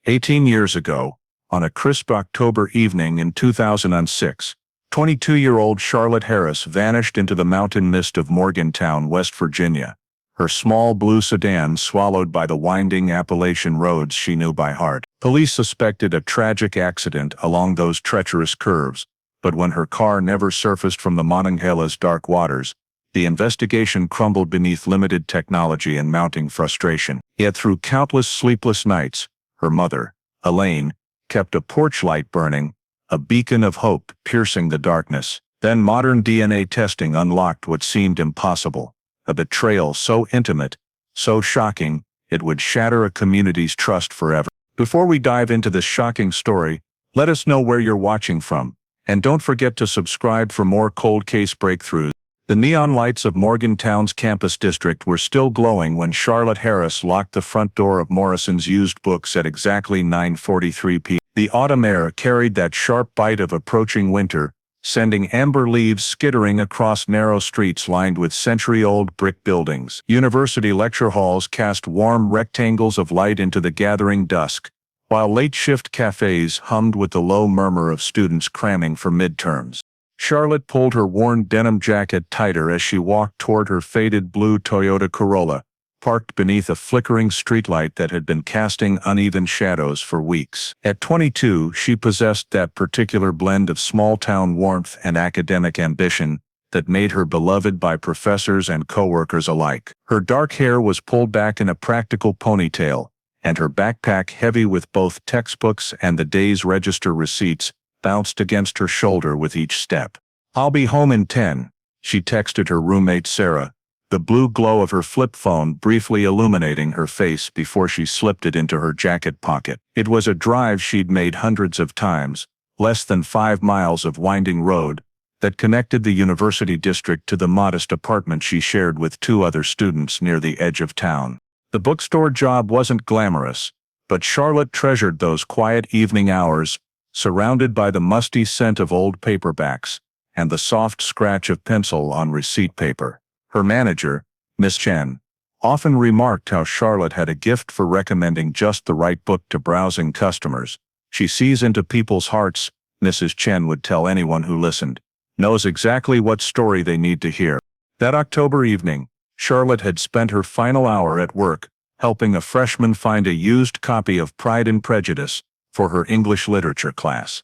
18 years ago, on a crisp October evening in 2006, 22-year-old Charlotte Harris vanished into the mountain mist of Morgantown, West Virginia, her small blue sedan swallowed by the winding Appalachian roads she knew by heart. Police suspected a tragic accident along those treacherous curves, but when her car never surfaced from the Monongahela's dark waters, the investigation crumbled beneath limited technology and mounting frustration. Yet through countless sleepless nights, her mother, Elaine, kept a porch light burning, a beacon of hope piercing the darkness. Then modern DNA testing unlocked what seemed impossible, a betrayal so intimate, so shocking, it would shatter a community's trust forever. Before we dive into this shocking story, let us know where you're watching from, and don't forget to subscribe for more cold case breakthroughs. The neon lights of Morgantown's campus district were still glowing when Charlotte Harris locked the front door of Morrison's Used Books at exactly 9:43 p.m. The autumn air carried that sharp bite of approaching winter, sending amber leaves skittering across narrow streets lined with century-old brick buildings. University lecture halls cast warm rectangles of light into the gathering dusk, while late-shift cafes hummed with the low murmur of students cramming for midterms. Charlotte pulled her worn denim jacket tighter as she walked toward her faded blue Toyota Corolla, parked beneath a flickering streetlight that had been casting uneven shadows for weeks. At 22, she possessed that particular blend of small-town warmth and academic ambition that made her beloved by professors and coworkers alike. Her dark hair was pulled back in a practical ponytail, and her backpack, heavy with both textbooks and the day's register receipts, bounced against her shoulder with each step. "I'll be home in 10, she texted her roommate Sarah, the blue glow of her flip phone briefly illuminating her face before she slipped it into her jacket pocket. It was a drive she'd made hundreds of times, less than 5 miles of winding road, that connected the university district to the modest apartment she shared with 2 other students near the edge of town. The bookstore job wasn't glamorous, but Charlotte treasured those quiet evening hours, surrounded by the musty scent of old paperbacks and the soft scratch of pencil on receipt paper. Her manager, Miss Chen, often remarked how Charlotte had a gift for recommending just the right book to browsing customers. "She sees into people's hearts," Mrs. Chen would tell anyone who listened, "knows exactly what story they need to hear." That October evening, Charlotte had spent her final hour at work, helping a freshman find a used copy of Pride and Prejudice for her English literature class.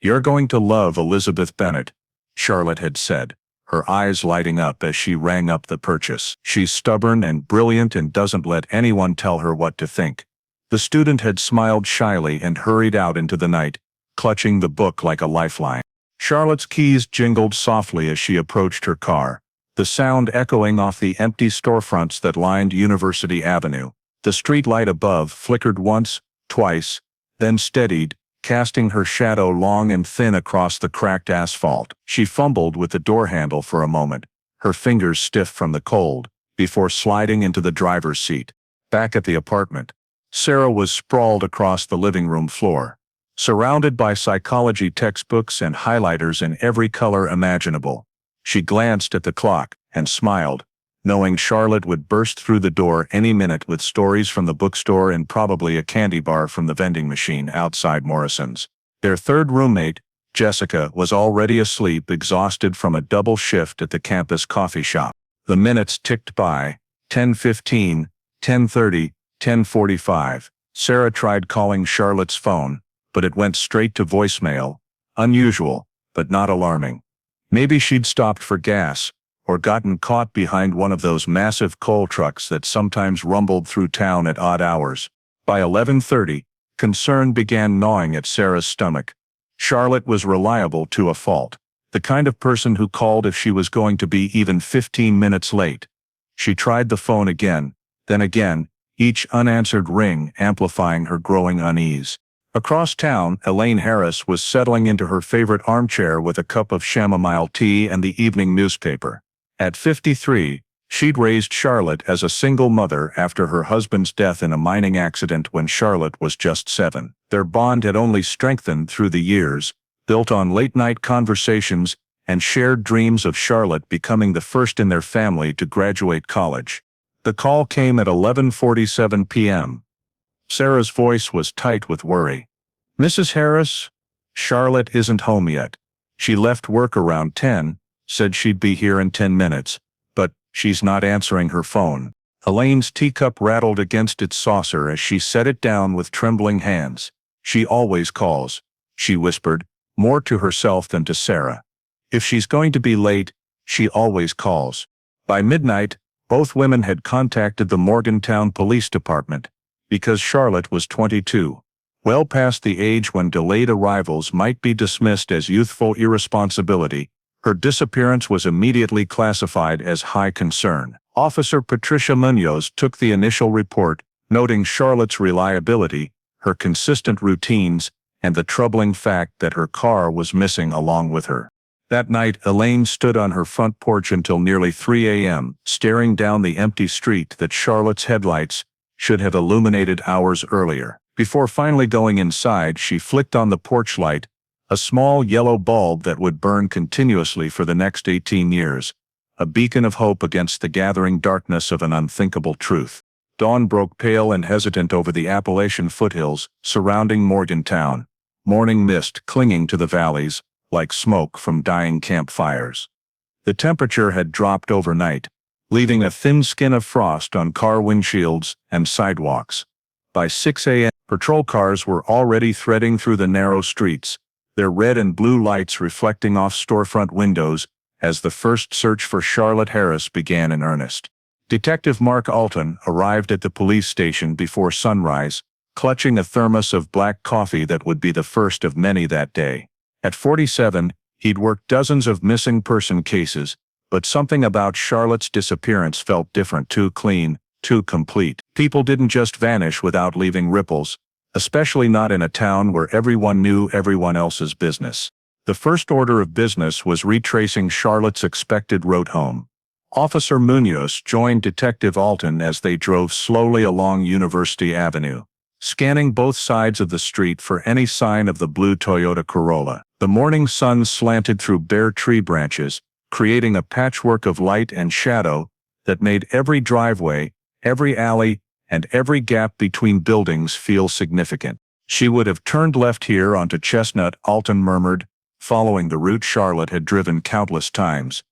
"You're going to love Elizabeth Bennet," Charlotte had said, her eyes lighting up as she rang up the purchase. "She's stubborn and brilliant and doesn't let anyone tell her what to think." The student had smiled shyly and hurried out into the night, clutching the book like a lifeline. Charlotte's keys jingled softly as she approached her car, the sound echoing off the empty storefronts that lined University Avenue. The street light above flickered once, twice, then steadied, casting her shadow long and thin across the cracked asphalt. She fumbled with the door handle for a moment, her fingers stiff from the cold, before sliding into the driver's seat. Back at the apartment, Sarah was sprawled across the living room floor, surrounded by psychology textbooks and highlighters in every color imaginable. She glanced at the clock and smiled, knowing Charlotte would burst through the door any minute with stories from the bookstore and probably a candy bar from the vending machine outside Morrison's. Their third roommate, Jessica, was already asleep, exhausted from a double shift at the campus coffee shop. The minutes ticked by. 10:15, 10:30, 10:45. Sarah tried calling Charlotte's phone, but it went straight to voicemail. Unusual, but not alarming. Maybe she'd stopped for gas, or gotten caught behind one of those massive coal trucks that sometimes rumbled through town at odd hours. By 11:30, concern began gnawing at Sarah's stomach. Charlotte was reliable to a fault, the kind of person who called if she was going to be even 15 minutes late. She tried the phone again, then again, each unanswered ring amplifying her growing unease. Across town, Elaine Harris was settling into her favorite armchair with a cup of chamomile tea and the evening newspaper. At 53, she'd raised Charlotte as a single mother after her husband's death in a mining accident when Charlotte was just 7. Their bond had only strengthened through the years, built on late-night conversations and shared dreams of Charlotte becoming the first in their family to graduate college. The call came at 11:47 p.m. Sarah's voice was tight with worry. "Mrs. Harris? Charlotte isn't home yet. She left work around 10, said she'd be here in 10 minutes, but she's not answering her phone." Elaine's teacup rattled against its saucer as she set it down with trembling hands. "She always calls," she whispered, more to herself than to Sarah. "If she's going to be late, she always calls." By midnight, both women had contacted the Morgantown Police Department. Because Charlotte was 22, well past the age when delayed arrivals might be dismissed as youthful irresponsibility, her disappearance was immediately classified as high concern. Officer Patricia Munoz took the initial report, noting Charlotte's reliability, her consistent routines, and the troubling fact that her car was missing along with her. That night, Elaine stood on her front porch until nearly 3 a.m., staring down the empty street that Charlotte's headlights should have illuminated hours earlier. Before finally going inside, she flicked on the porch light, a small yellow bulb that would burn continuously for the next 18 years, a beacon of hope against the gathering darkness of an unthinkable truth. Dawn broke pale and hesitant over the Appalachian foothills surrounding Morgantown, morning mist clinging to the valleys like smoke from dying campfires. The temperature had dropped overnight, leaving a thin skin of frost on car windshields and sidewalks. By 6 a.m., patrol cars were already threading through the narrow streets, their red and blue lights reflecting off storefront windows as the first search for Charlotte Harris began in earnest. Detective Mark Alton arrived at the police station before sunrise, clutching a thermos of black coffee that would be the first of many that day. At 47, he'd worked dozens of missing person cases, but something about Charlotte's disappearance felt different, too clean, too complete. People didn't just vanish without leaving ripples, especially not in a town where everyone knew everyone else's business. The first order of business was retracing Charlotte's expected route home. Officer Munoz joined Detective Alton as they drove slowly along University Avenue, scanning both sides of the street for any sign of the blue Toyota Corolla. The morning sun slanted through bare tree branches, creating a patchwork of light and shadow that made every driveway, every alley, and every gap between buildings feel significant. "She would have turned left here onto Chestnut," Alton murmured, following the route Charlotte had driven countless times.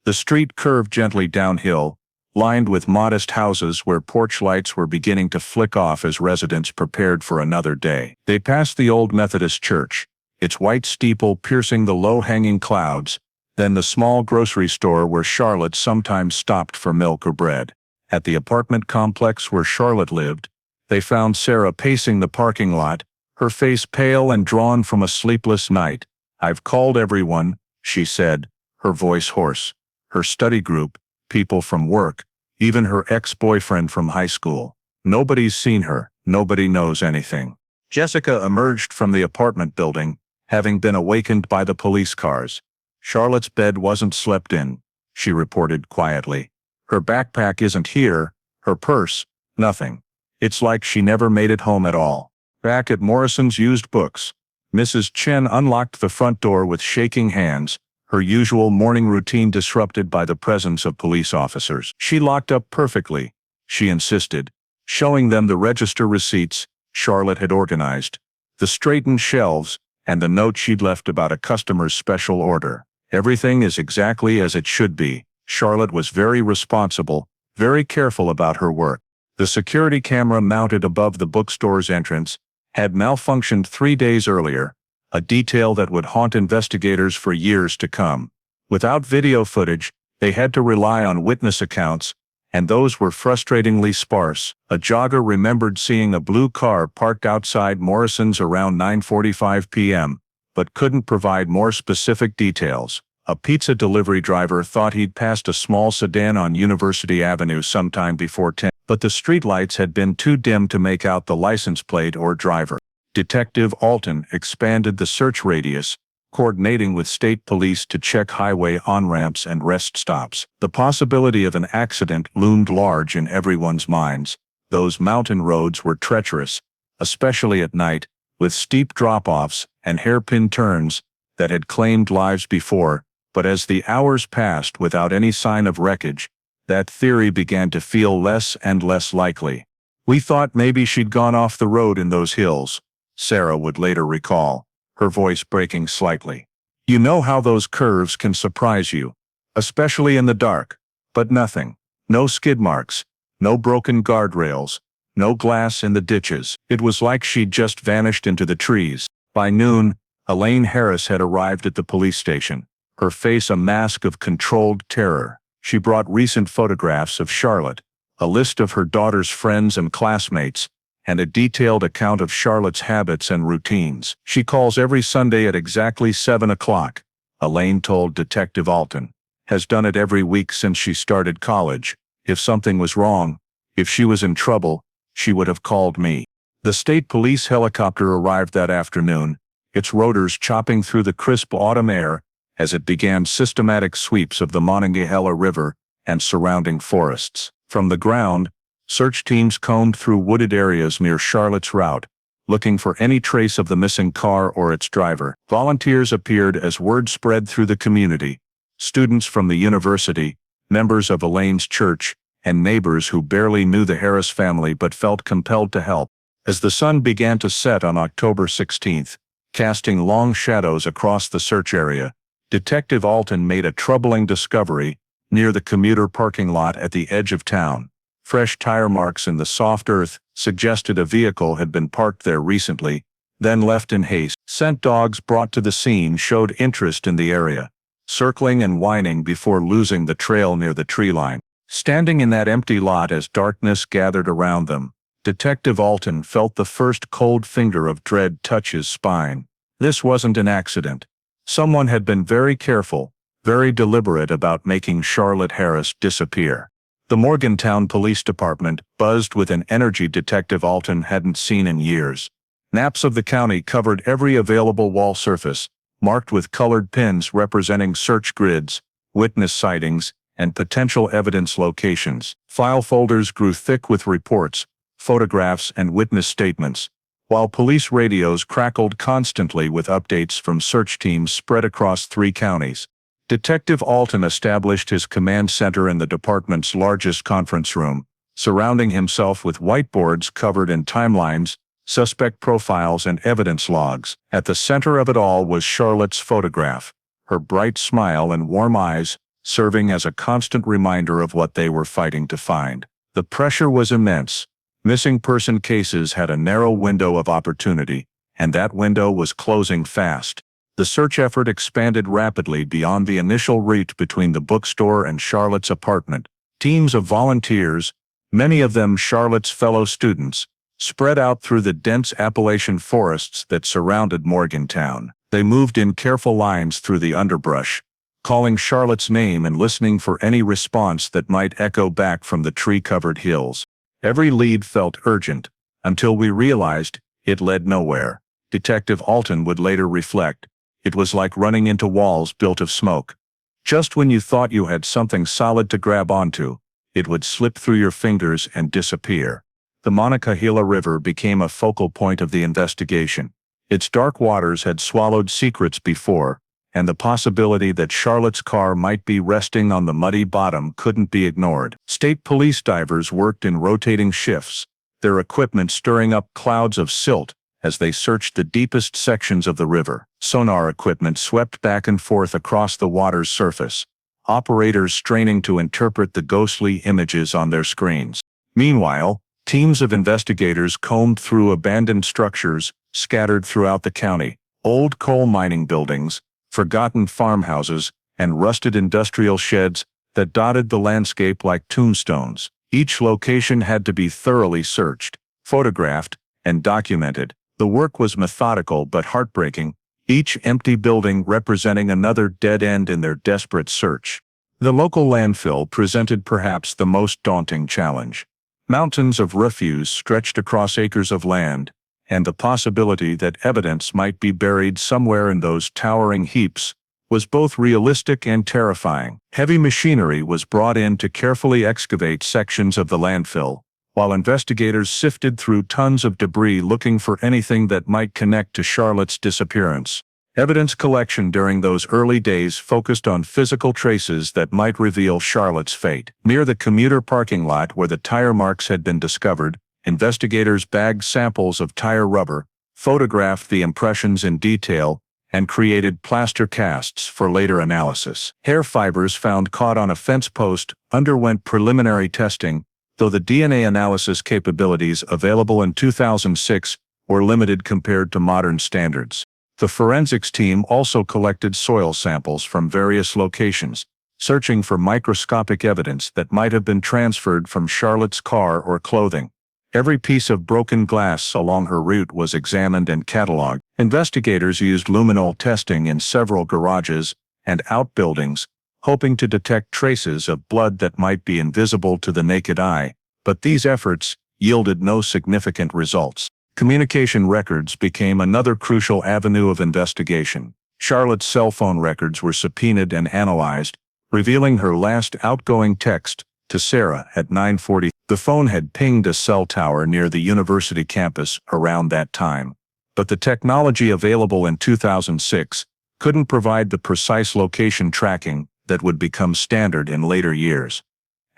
The street curved gently downhill, lined with modest houses where porch lights were beginning to flick off as residents prepared for another day. They passed the old Methodist church, its white steeple piercing the low-hanging clouds, then the small grocery store where Charlotte sometimes stopped for milk or bread. At the apartment complex where Charlotte lived, they found Sarah pacing the parking lot, her face pale and drawn from a sleepless night. "I've called everyone," she said, her voice hoarse. "Her study group, people from work, even her ex-boyfriend from high school. Nobody's seen her, nobody knows anything." Jessica emerged from the apartment building, having been awakened by the police cars. "Charlotte's bed wasn't slept in," she reported quietly. "Her backpack isn't here, her purse, nothing. It's like she never made it home at all." Back at Morrison's Used Books, Mrs. Chen unlocked the front door with shaking hands, her usual morning routine disrupted by the presence of police officers. "She locked up perfectly," she insisted, showing them the register receipts Charlotte had organized, the straightened shelves, and the note she'd left about a customer's special order. "Everything is exactly as it should be." Charlotte was very responsible, very careful about her work. The security camera mounted above the bookstore's entrance had malfunctioned 3 days earlier, a detail that would haunt investigators for years to come. Without video footage, they had to rely on witness accounts, and those were frustratingly sparse. A jogger remembered seeing a blue car parked outside Morrison's around 9:45 p.m., but couldn't provide more specific details. A pizza delivery driver thought he'd passed a small sedan on University Avenue sometime before 10, but the streetlights had been too dim to make out the license plate or driver. Detective Alton expanded the search radius, coordinating with state police to check highway on-ramps and rest stops. The possibility of an accident loomed large in everyone's minds. Those mountain roads were treacherous, especially at night, with steep drop-offs and hairpin turns that had claimed lives before, but as the hours passed without any sign of wreckage, that theory began to feel less and less likely. We thought maybe she'd gone off the road in those hills, Sarah would later recall, her voice breaking slightly. You know how those curves can surprise you, especially in the dark. But nothing. No skid marks, no broken guardrails, no glass in the ditches. It was like she'd just vanished into the trees. By noon, Elaine Harris had arrived at the police station, her face a mask of controlled terror. She brought recent photographs of Charlotte, a list of her daughter's friends and classmates, and a detailed account of Charlotte's habits and routines. She calls every Sunday at exactly 7 o'clock, Elaine told Detective Alton. Has done it every week since she started college. If something was wrong, if she was in trouble, she would have called me. The state police helicopter arrived that afternoon, its rotors chopping through the crisp autumn air as it began systematic sweeps of the Monongahela River and surrounding forests. From the ground, search teams combed through wooded areas near Charlotte's route, looking for any trace of the missing car or its driver. Volunteers appeared as word spread through the community. Students from the university, members of Elaine's church, and neighbors who barely knew the Harris family but felt compelled to help. As the sun began to set on October 16th, casting long shadows across the search area, Detective Alton made a troubling discovery near the commuter parking lot at the edge of town. Fresh tire marks in the soft earth suggested a vehicle had been parked there recently, then left in haste. Scent dogs brought to the scene showed interest in the area, circling and whining before losing the trail near the tree line. Standing in that empty lot as darkness gathered around them, Detective Alton felt the first cold finger of dread touch his spine. This wasn't an accident. Someone had been very careful, very deliberate about making Charlotte Harris disappear. The Morgantown Police Department buzzed with an energy Detective Alton hadn't seen in years. Maps of the county covered every available wall surface, marked with colored pins representing search grids, witness sightings, and potential evidence locations. File folders grew thick with reports, photographs, and witness statements, while police radios crackled constantly with updates from search teams spread across 3 counties. Detective Alton established his command center in the department's largest conference room, surrounding himself with whiteboards covered in timelines, suspect profiles, and evidence logs. At the center of it all was Charlotte's photograph, her bright smile and warm eyes serving as a constant reminder of what they were fighting to find. The pressure was immense. Missing person cases had a narrow window of opportunity, and that window was closing fast. The search effort expanded rapidly beyond the initial route between the bookstore and Charlotte's apartment. Teams of volunteers, many of them Charlotte's fellow students, spread out through the dense Appalachian forests that surrounded Morgantown. They moved in careful lines through the underbrush, calling Charlotte's name and listening for any response that might echo back from the tree-covered hills. Every lead felt urgent, until we realized it led nowhere. Detective Alton would later reflect, it was like running into walls built of smoke. Just when you thought you had something solid to grab onto, it would slip through your fingers and disappear. The Monongahela River became a focal point of the investigation. Its dark waters had swallowed secrets before, and the possibility that Charlotte's car might be resting on the muddy bottom couldn't be ignored. State police divers worked in rotating shifts, their equipment stirring up clouds of silt as they searched the deepest sections of the river. Sonar equipment swept back and forth across the water's surface, operators straining to interpret the ghostly images on their screens. Meanwhile, teams of investigators combed through abandoned structures scattered throughout the county, old coal mining buildings, forgotten farmhouses, and rusted industrial sheds that dotted the landscape like tombstones. Each location had to be thoroughly searched, photographed, and documented. The work was methodical but heartbreaking, each empty building representing another dead end in their desperate search. The local landfill presented perhaps the most daunting challenge. Mountains of refuse stretched across acres of land, and the possibility that evidence might be buried somewhere in those towering heaps was both realistic and terrifying. Heavy machinery was brought in to carefully excavate sections of the landfill, while investigators sifted through tons of debris looking for anything that might connect to Charlotte's disappearance. Evidence collection during those early days focused on physical traces that might reveal Charlotte's fate. Near the commuter parking lot where the tire marks had been discovered, Investigators bagged samples of tire rubber, photographed the impressions in detail, and created plaster casts for later analysis. Hair fibers found caught on a fence post underwent preliminary testing, though the DNA analysis capabilities available in 2006 were limited compared to modern standards. The forensics team also collected soil samples from various locations, searching for microscopic evidence that might have been transferred from Charlotte's car or clothing. Every piece of broken glass along her route was examined and catalogued. Investigators used luminol testing in several garages and outbuildings, hoping to detect traces of blood that might be invisible to the naked eye, but these efforts yielded no significant results. Communication records became another crucial avenue of investigation. Charlotte's cell phone records were subpoenaed and analyzed, revealing her last outgoing text to Sarah at 9:40. The phone had pinged a cell tower near the university campus around that time, but the technology available in 2006 couldn't provide the precise location tracking that would become standard in later years.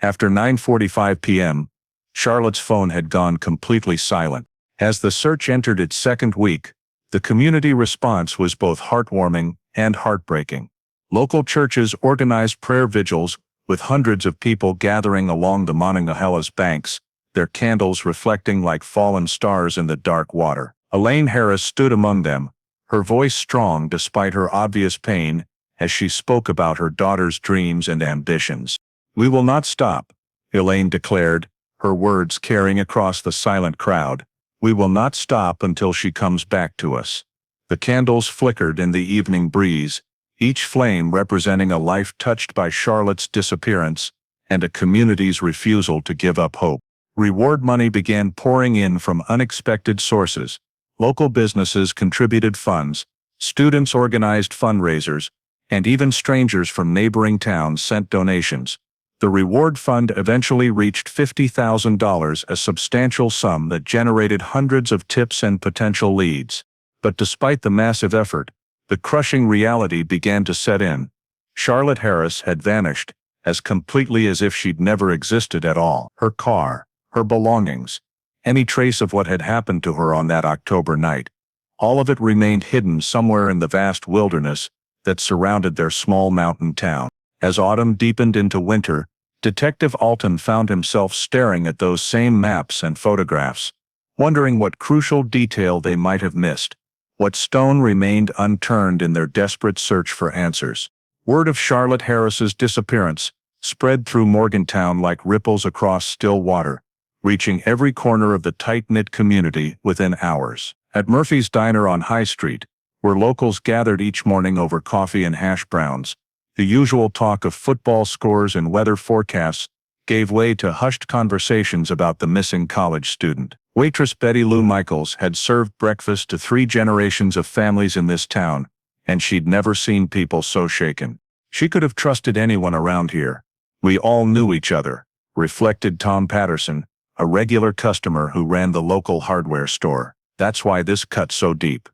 After 9:45 p.m., Charlotte's phone had gone completely silent. As the search entered its second week, the community response was both heartwarming and heartbreaking. Local churches organized prayer vigils, with hundreds of people gathering along the Monongahela's banks, their candles reflecting like fallen stars in the dark water. Elaine Harris stood among them, her voice strong despite her obvious pain, as she spoke about her daughter's dreams and ambitions. "We will not stop," Elaine declared, her words carrying across the silent crowd. "We will not stop until she comes back to us." The candles flickered in the evening breeze, each flame representing a life touched by Charlotte's disappearance and a community's refusal to give up hope. Reward money began pouring in from unexpected sources. Local businesses contributed funds, students organized fundraisers, and even strangers from neighboring towns sent donations. The reward fund eventually reached $50,000, a substantial sum that generated hundreds of tips and potential leads. But despite the massive effort, the crushing reality began to set in. Charlotte Harris had vanished, as completely as if she'd never existed at all. Her car, her belongings, any trace of what had happened to her on that October night, all of it remained hidden somewhere in the vast wilderness that surrounded their small mountain town. As autumn deepened into winter, Detective Alton found himself staring at those same maps and photographs, wondering what crucial detail they might have missed. What stone remained unturned in their desperate search for answers. Word of Charlotte Harris's disappearance spread through Morgantown like ripples across still water, reaching every corner of the tight-knit community within hours. At Murphy's Diner on High Street, where locals gathered each morning over coffee and hash browns, the usual talk of football scores and weather forecasts gave way to hushed conversations about the missing college student. Waitress Betty Lou Michaels had served breakfast to 3 generations of families in this town, and she'd never seen people so shaken. She could have trusted anyone around here. "We all knew each other," reflected Tom Patterson, a regular customer who ran the local hardware store. "That's why this cut so deep.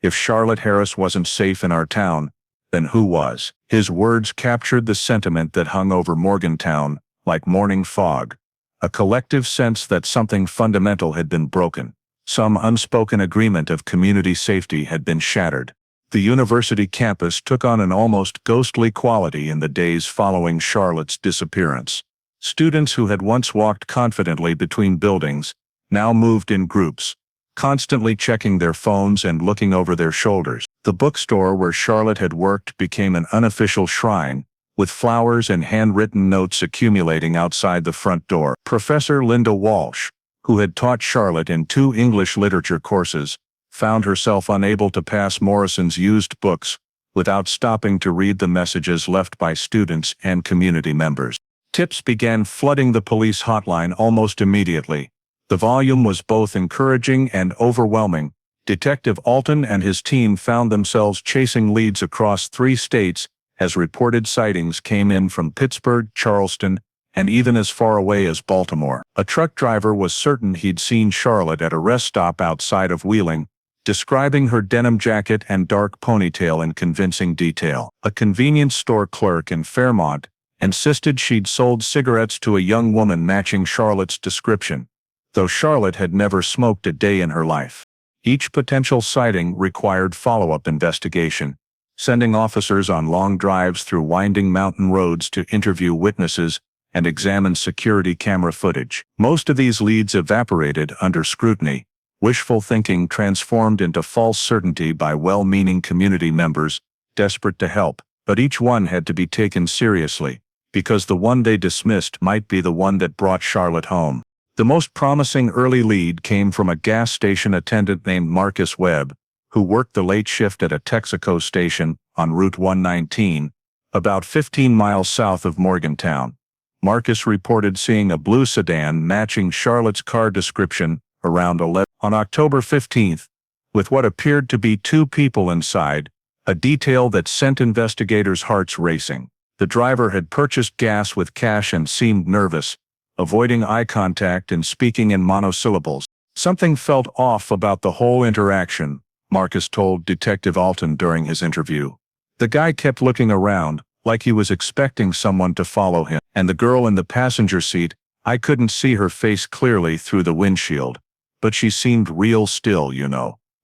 If Charlotte Harris wasn't safe in our town, then who was?" His words captured the sentiment that hung over Morgantown like morning fog. A collective sense that something fundamental had been broken. Some unspoken agreement of community safety had been shattered. The university campus took on an almost ghostly quality in the days following Charlotte's disappearance. Students who had once walked confidently between buildings now moved in groups, constantly checking their phones and looking over their shoulders. The bookstore where Charlotte had worked became an unofficial shrine, with flowers and handwritten notes accumulating outside the front door. Professor Linda Walsh, who had taught Charlotte in 2 English literature courses, found herself unable to pass Morrison's used books without stopping to read the messages left by students and community members. Tips began flooding the police hotline almost immediately. The volume was both encouraging and overwhelming. Detective Alton and his team found themselves chasing leads across 3 states as reported sightings came in from Pittsburgh, Charleston, and even as far away as Baltimore. A truck driver was certain he'd seen Charlotte at a rest stop outside of Wheeling, describing her denim jacket and dark ponytail in convincing detail. A convenience store clerk in Fairmont insisted she'd sold cigarettes to a young woman matching Charlotte's description. though Charlotte had never smoked a day in her life. Each potential sighting required follow-up investigation, sending officers on long drives through winding mountain roads to interview witnesses and examine security camera footage. Most of these leads evaporated under scrutiny, wishful thinking transformed into false certainty by well-meaning community members desperate to help, but each one had to be taken seriously, because the one they dismissed might be the one that brought Charlotte home. The most promising early lead came from a gas station attendant named Marcus Webb, who worked the late shift at a Texaco station on Route 119, about 15 miles south of Morgantown. Marcus reported seeing a blue sedan matching Charlotte's car description around 11 on October 15th, with what appeared to be two people inside, a detail that sent investigators' hearts racing. The driver had purchased gas with cash and seemed nervous, avoiding eye contact and speaking in monosyllables. Something felt off about the whole interaction, Marcus told Detective Alton during his interview. The guy kept looking around, like he was expecting someone to follow him. And the girl in the passenger seat, I couldn't see her face clearly through the windshield, but she seemed real still,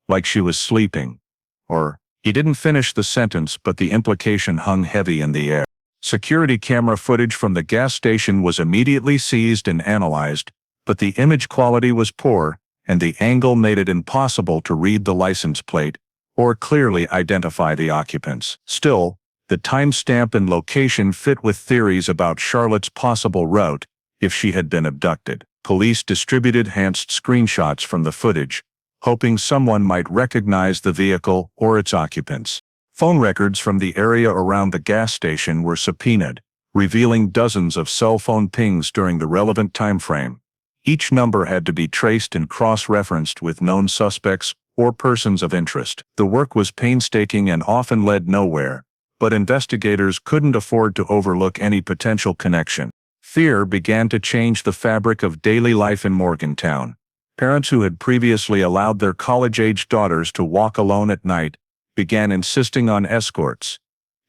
like she was sleeping. Or, he didn't finish the sentence, but the implication hung heavy in the air. Security camera footage from the gas station was immediately seized and analyzed, but the image quality was poor, and the angle made it impossible to read the license plate or clearly identify the occupants. Still, the timestamp and location fit with theories about Charlotte's possible route if she had been abducted. Police distributed enhanced screenshots from the footage, hoping someone might recognize the vehicle or its occupants. Phone records from the area around the gas station were subpoenaed, revealing dozens of cell phone pings during the relevant time frame. Each number had to be traced and cross-referenced with known suspects or persons of interest. The work was painstaking and often led nowhere, but investigators couldn't afford to overlook any potential connection. Fear began to change the fabric of daily life in Morgantown. Parents who had previously allowed their college-aged daughters to walk alone at night began insisting on escorts.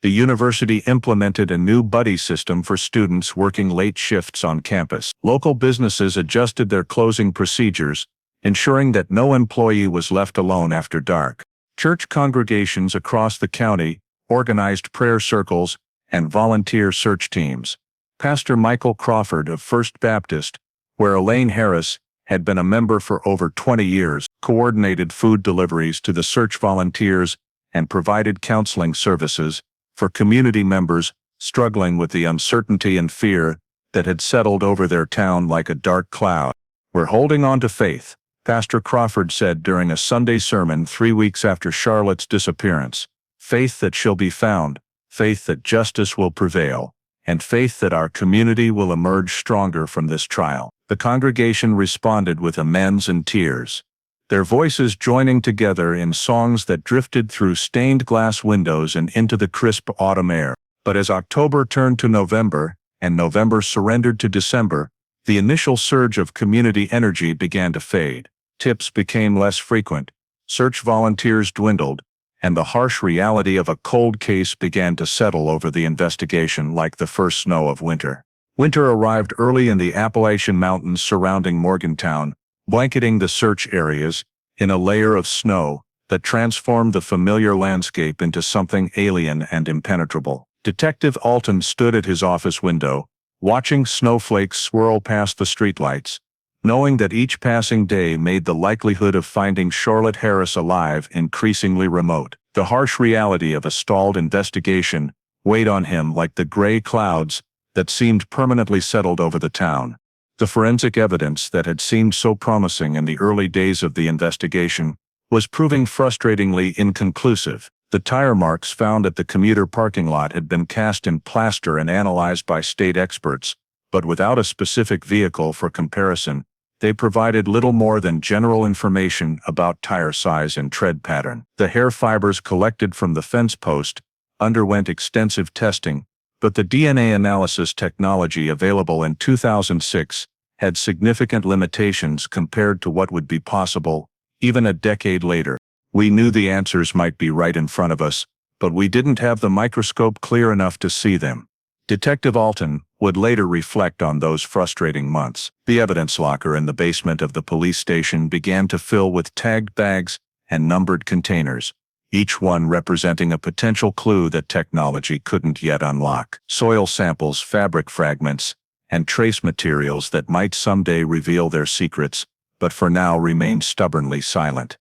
The university implemented a new buddy system for students working late shifts on campus. Local businesses adjusted their closing procedures, ensuring that no employee was left alone after dark. Church congregations across the county organized prayer circles and volunteer search teams. Pastor Michael Crawford of First Baptist, where Elaine Harris had been a member for over 20 years, coordinated food deliveries to the search volunteers and provided counseling services for community members struggling with the uncertainty and fear that had settled over their town like a dark cloud. "We're holding on to faith," Pastor Crawford said during a Sunday sermon 3 weeks after Charlotte's disappearance. "Faith that she'll be found, faith that justice will prevail, and faith that our community will emerge stronger from this trial." The congregation responded with amens and tears, their voices joining together in songs that drifted through stained glass windows and into the crisp autumn air. But as October turned to November, and November surrendered to December, the initial surge of community energy began to fade. Tips became less frequent, search volunteers dwindled, and the harsh reality of a cold case began to settle over the investigation like the first snow of winter. Winter arrived early in the Appalachian Mountains surrounding Morgantown, blanketing the search areas in a layer of snow that transformed the familiar landscape into something alien and impenetrable. Detective Alton stood at his office window, watching snowflakes swirl past the streetlights, knowing that each passing day made the likelihood of finding Charlotte Harris alive increasingly remote. The harsh reality of a stalled investigation weighed on him like the gray clouds that seemed permanently settled over the town. The forensic evidence that had seemed so promising in the early days of the investigation was proving frustratingly inconclusive. The tire marks found at the commuter parking lot had been cast in plaster and analyzed by state experts, but without a specific vehicle for comparison, they provided little more than general information about tire size and tread pattern. The hair fibers collected from the fence post underwent extensive testing, but the DNA analysis technology available in 2006 had significant limitations compared to what would be possible even a decade later. We knew the answers might be right in front of us, but we didn't have the microscope clear enough to see them. Detective Alton would later reflect on those frustrating months. The evidence locker in the basement of the police station began to fill with tagged bags and numbered containers, each one representing a potential clue that technology couldn't yet unlock. Soil samples, fabric fragments, and trace materials that might someday reveal their secrets, but for now remained stubbornly silent.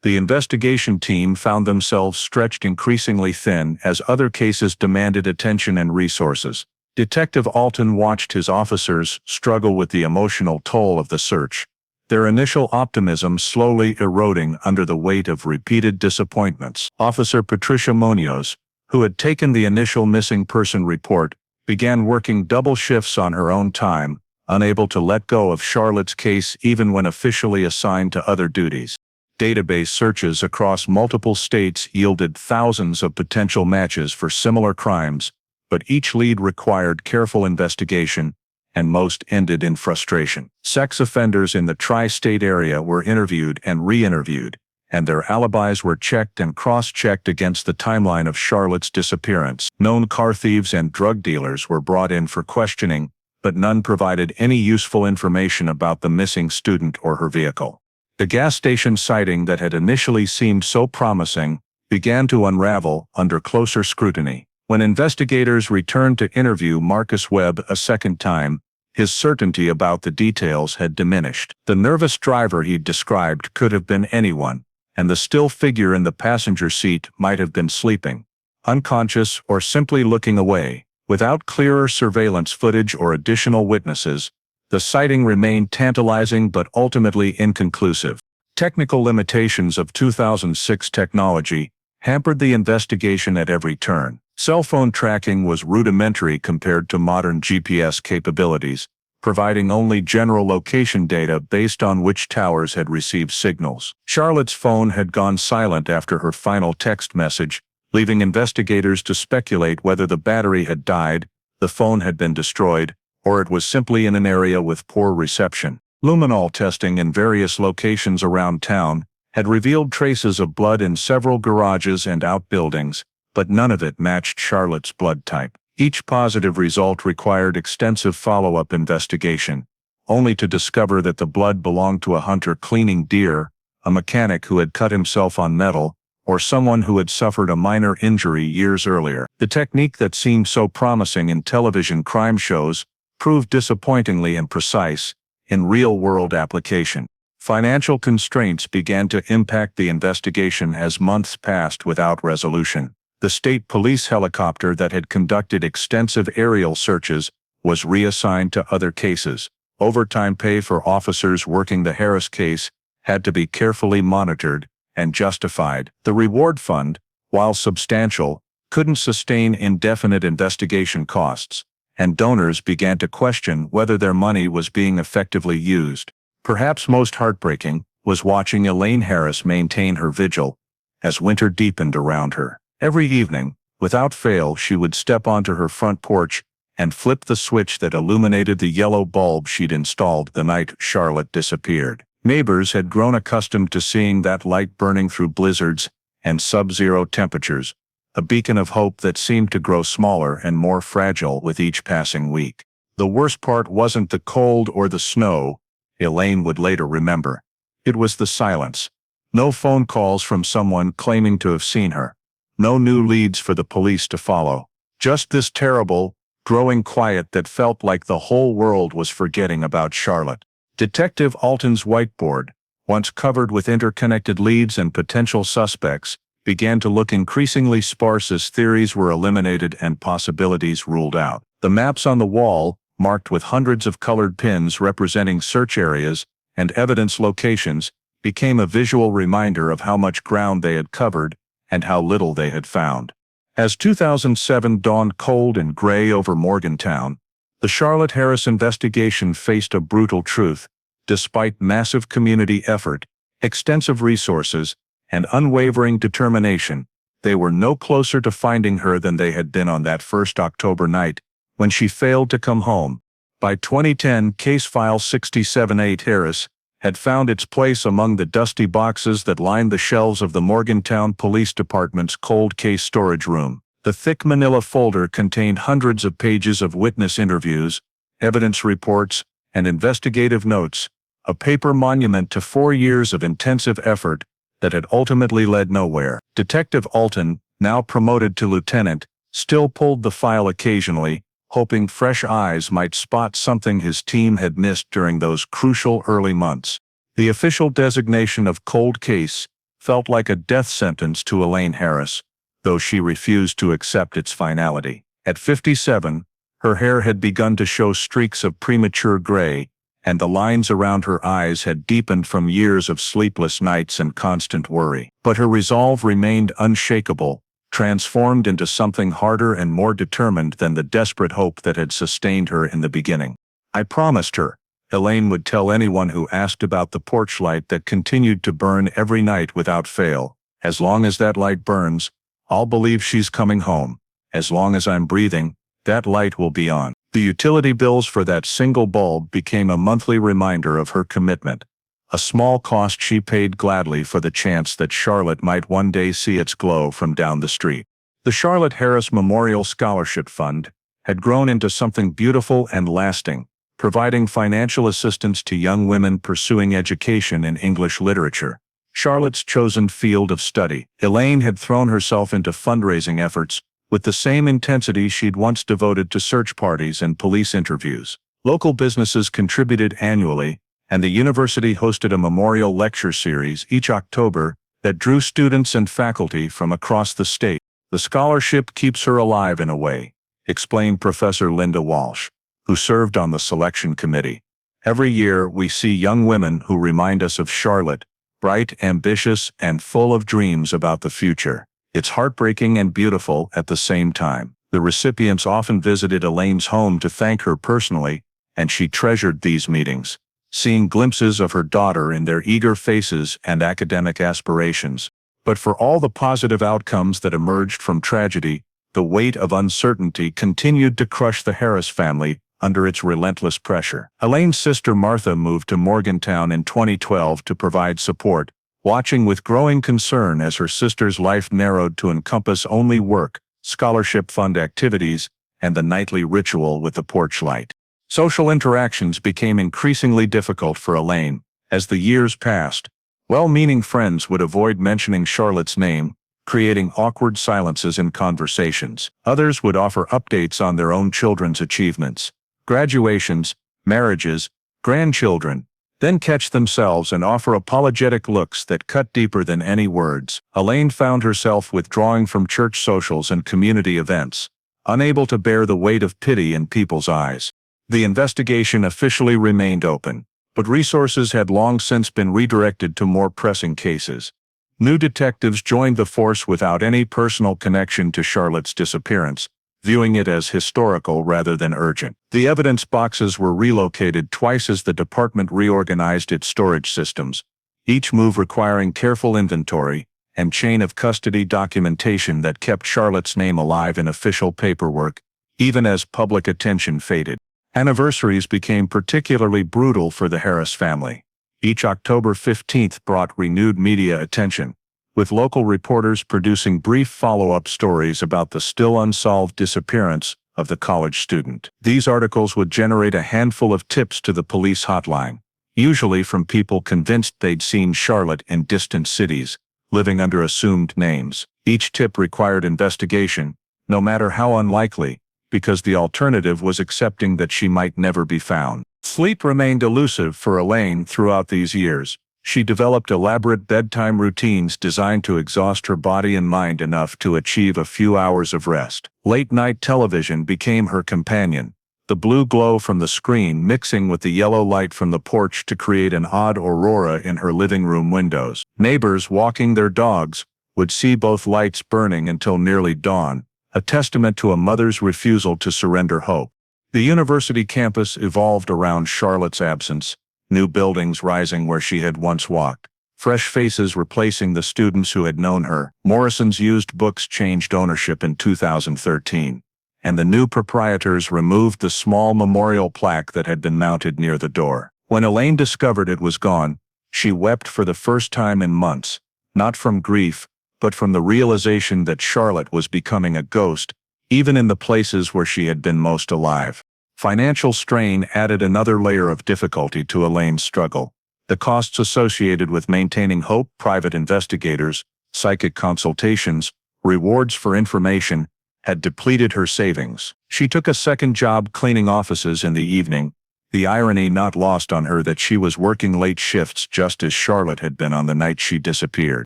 The investigation team found themselves stretched increasingly thin as other cases demanded attention and resources. Detective Alton watched his officers struggle with the emotional toll of the search, their initial optimism slowly eroding under the weight of repeated disappointments. Officer Patricia Munoz, who had taken the initial missing person report, began working double shifts on her own time, unable to let go of Charlotte's case even when officially assigned to other duties. Database searches across multiple states yielded thousands of potential matches for similar crimes, but each lead required careful investigation, and most ended in frustration. Sex offenders in the tri-state area were interviewed and re-interviewed, and their alibis were checked and cross-checked against the timeline of Charlotte's disappearance. Known car thieves and drug dealers were brought in for questioning, but none provided any useful information about the missing student or her vehicle. The gas station sighting that had initially seemed so promising began to unravel under closer scrutiny. When investigators returned to interview Marcus Webb a second time, his certainty about the details had diminished. The nervous driver he'd described could have been anyone, and the still figure in the passenger seat might have been sleeping, unconscious, or simply looking away. Without clearer surveillance footage or additional witnesses, the sighting remained tantalizing but ultimately inconclusive. Technical limitations of 2006 technology hampered the investigation at every turn. Cell phone tracking was rudimentary compared to modern GPS capabilities, providing only general location data based on which towers had received signals. Charlotte's phone had gone silent after her final text message, leaving investigators to speculate whether the battery had died, the phone had been destroyed, or it was simply in an area with poor reception. Luminol testing in various locations around town had revealed traces of blood in several garages and outbuildings, but none of it matched Charlotte's blood type. Each positive result required extensive follow-up investigation, only to discover that the blood belonged to a hunter cleaning deer, a mechanic who had cut himself on metal, or someone who had suffered a minor injury years earlier. The technique that seemed so promising in television crime shows proved disappointingly imprecise in real-world application. Financial constraints began to impact the investigation as months passed without resolution. The state police helicopter that had conducted extensive aerial searches was reassigned to other cases. Overtime pay for officers working the Harris case had to be carefully monitored and justified. The reward fund, while substantial, couldn't sustain indefinite investigation costs, and donors began to question whether their money was being effectively used. Perhaps most heartbreaking was watching Elaine Harris maintain her vigil as winter deepened around her. Every evening, without fail, she would step onto her front porch and flip the switch that illuminated the yellow bulb she'd installed the night Charlotte disappeared. Neighbors had grown accustomed to seeing that light burning through blizzards and sub-zero temperatures, a beacon of hope that seemed to grow smaller and more fragile with each passing week. The worst part wasn't the cold or the snow, Elaine would later remember. It was the silence. No phone calls from someone claiming to have seen her. No new leads for the police to follow. Just this terrible, growing quiet that felt like the whole world was forgetting about Charlotte. Detective Alton's whiteboard, once covered with interconnected leads and potential suspects, began to look increasingly sparse as theories were eliminated and possibilities ruled out. The maps on the wall, marked with hundreds of colored pins representing search areas and evidence locations, became a visual reminder of how much ground they had covered and how little they had found. As 2007 dawned cold and gray over Morgantown, the Charlotte Harris investigation faced a brutal truth. Despite massive community effort, extensive resources, and unwavering determination, they were no closer to finding her than they had been on that first October night, when she failed to come home. By 2010, case file 678 Harris had found its place among the dusty boxes that lined the shelves of the Morgantown Police Department's cold case storage room. The thick manila folder contained hundreds of pages of witness interviews, evidence reports, and investigative notes, a paper monument to 4 years of intensive effort that had ultimately led nowhere. Detective Alton, now promoted to lieutenant, still pulled the file occasionally, hoping fresh eyes might spot something his team had missed during those crucial early months. The official designation of cold case felt like a death sentence to Elaine Harris, though she refused to accept its finality. At 57, her hair had begun to show streaks of premature gray, and the lines around her eyes had deepened from years of sleepless nights and constant worry. But her resolve remained unshakable, transformed into something harder and more determined than the desperate hope that had sustained her in the beginning. "I promised her," Elaine would tell anyone who asked about the porch light that continued to burn every night without fail. "As long as that light burns, I'll believe she's coming home. As long as I'm breathing, that light will be on." The utility bills for that single bulb became a monthly reminder of her commitment, a small cost she paid gladly for the chance that Charlotte might one day see its glow from down the street. The Charlotte Harris Memorial Scholarship Fund had grown into something beautiful and lasting, providing financial assistance to young women pursuing education in English literature, Charlotte's chosen field of study. Elaine had thrown herself into fundraising efforts with the same intensity she'd once devoted to search parties and police interviews. Local businesses contributed annually, and the university hosted a memorial lecture series each October that drew students and faculty from across the state. "The scholarship keeps her alive in a way," explained Professor Linda Walsh, who served on the selection committee. "Every year we see young women who remind us of Charlotte, bright, ambitious, and full of dreams about the future. It's heartbreaking and beautiful at the same time." The recipients often visited Elaine's home to thank her personally, and she treasured these meetings, seeing glimpses of her daughter in their eager faces and academic aspirations. But for all the positive outcomes that emerged from tragedy, the weight of uncertainty continued to crush the Harris family under its relentless pressure. Elaine's sister Martha moved to Morgantown in 2012 to provide support, watching with growing concern as her sister's life narrowed to encompass only work, scholarship fund activities, and the nightly ritual with the porch light. Social interactions became increasingly difficult for Elaine. As the years passed, well-meaning friends would avoid mentioning Charlotte's name, creating awkward silences in conversations. Others would offer updates on their own children's achievements, graduations, marriages, grandchildren, then catch themselves and offer apologetic looks that cut deeper than any words. Elaine found herself withdrawing from church socials and community events, unable to bear the weight of pity in people's eyes. The investigation officially remained open, but resources had long since been redirected to more pressing cases. New detectives joined the force without any personal connection to Charlotte's disappearance, viewing it as historical rather than urgent. The evidence boxes were relocated twice as the department reorganized its storage systems, each move requiring careful inventory and chain of custody documentation that kept Charlotte's name alive in official paperwork, even as public attention faded. Anniversaries became particularly brutal for the Harris family. Each October 15th brought renewed media attention, with local reporters producing brief follow-up stories about the still unsolved disappearance of the college student. These articles would generate a handful of tips to the police hotline, usually from people convinced they'd seen Charlotte in distant cities, living under assumed names. Each tip required investigation, no matter how unlikely, because the alternative was accepting that she might never be found. Sleep remained elusive for Elaine throughout these years. She developed elaborate bedtime routines designed to exhaust her body and mind enough to achieve a few hours of rest. Late-night television became her companion, the blue glow from the screen mixing with the yellow light from the porch to create an odd aurora in her living room windows. Neighbors walking their dogs would see both lights burning until nearly dawn, a testament to a mother's refusal to surrender hope. The university campus evolved around Charlotte's absence, new buildings rising where she had once walked, fresh faces replacing the students who had known her. Morrison's used books changed ownership in 2013, and the new proprietors removed the small memorial plaque that had been mounted near the door. When Elaine discovered it was gone, she wept for the first time in months, not from grief, but from the realization that Charlotte was becoming a ghost, even in the places where she had been most alive. Financial strain added another layer of difficulty to Elaine's struggle. The costs associated with maintaining hope, private investigators, psychic consultations, rewards for information, had depleted her savings. She took a second job cleaning offices in the evening, the irony not lost on her that she was working late shifts just as Charlotte had been on the night she disappeared.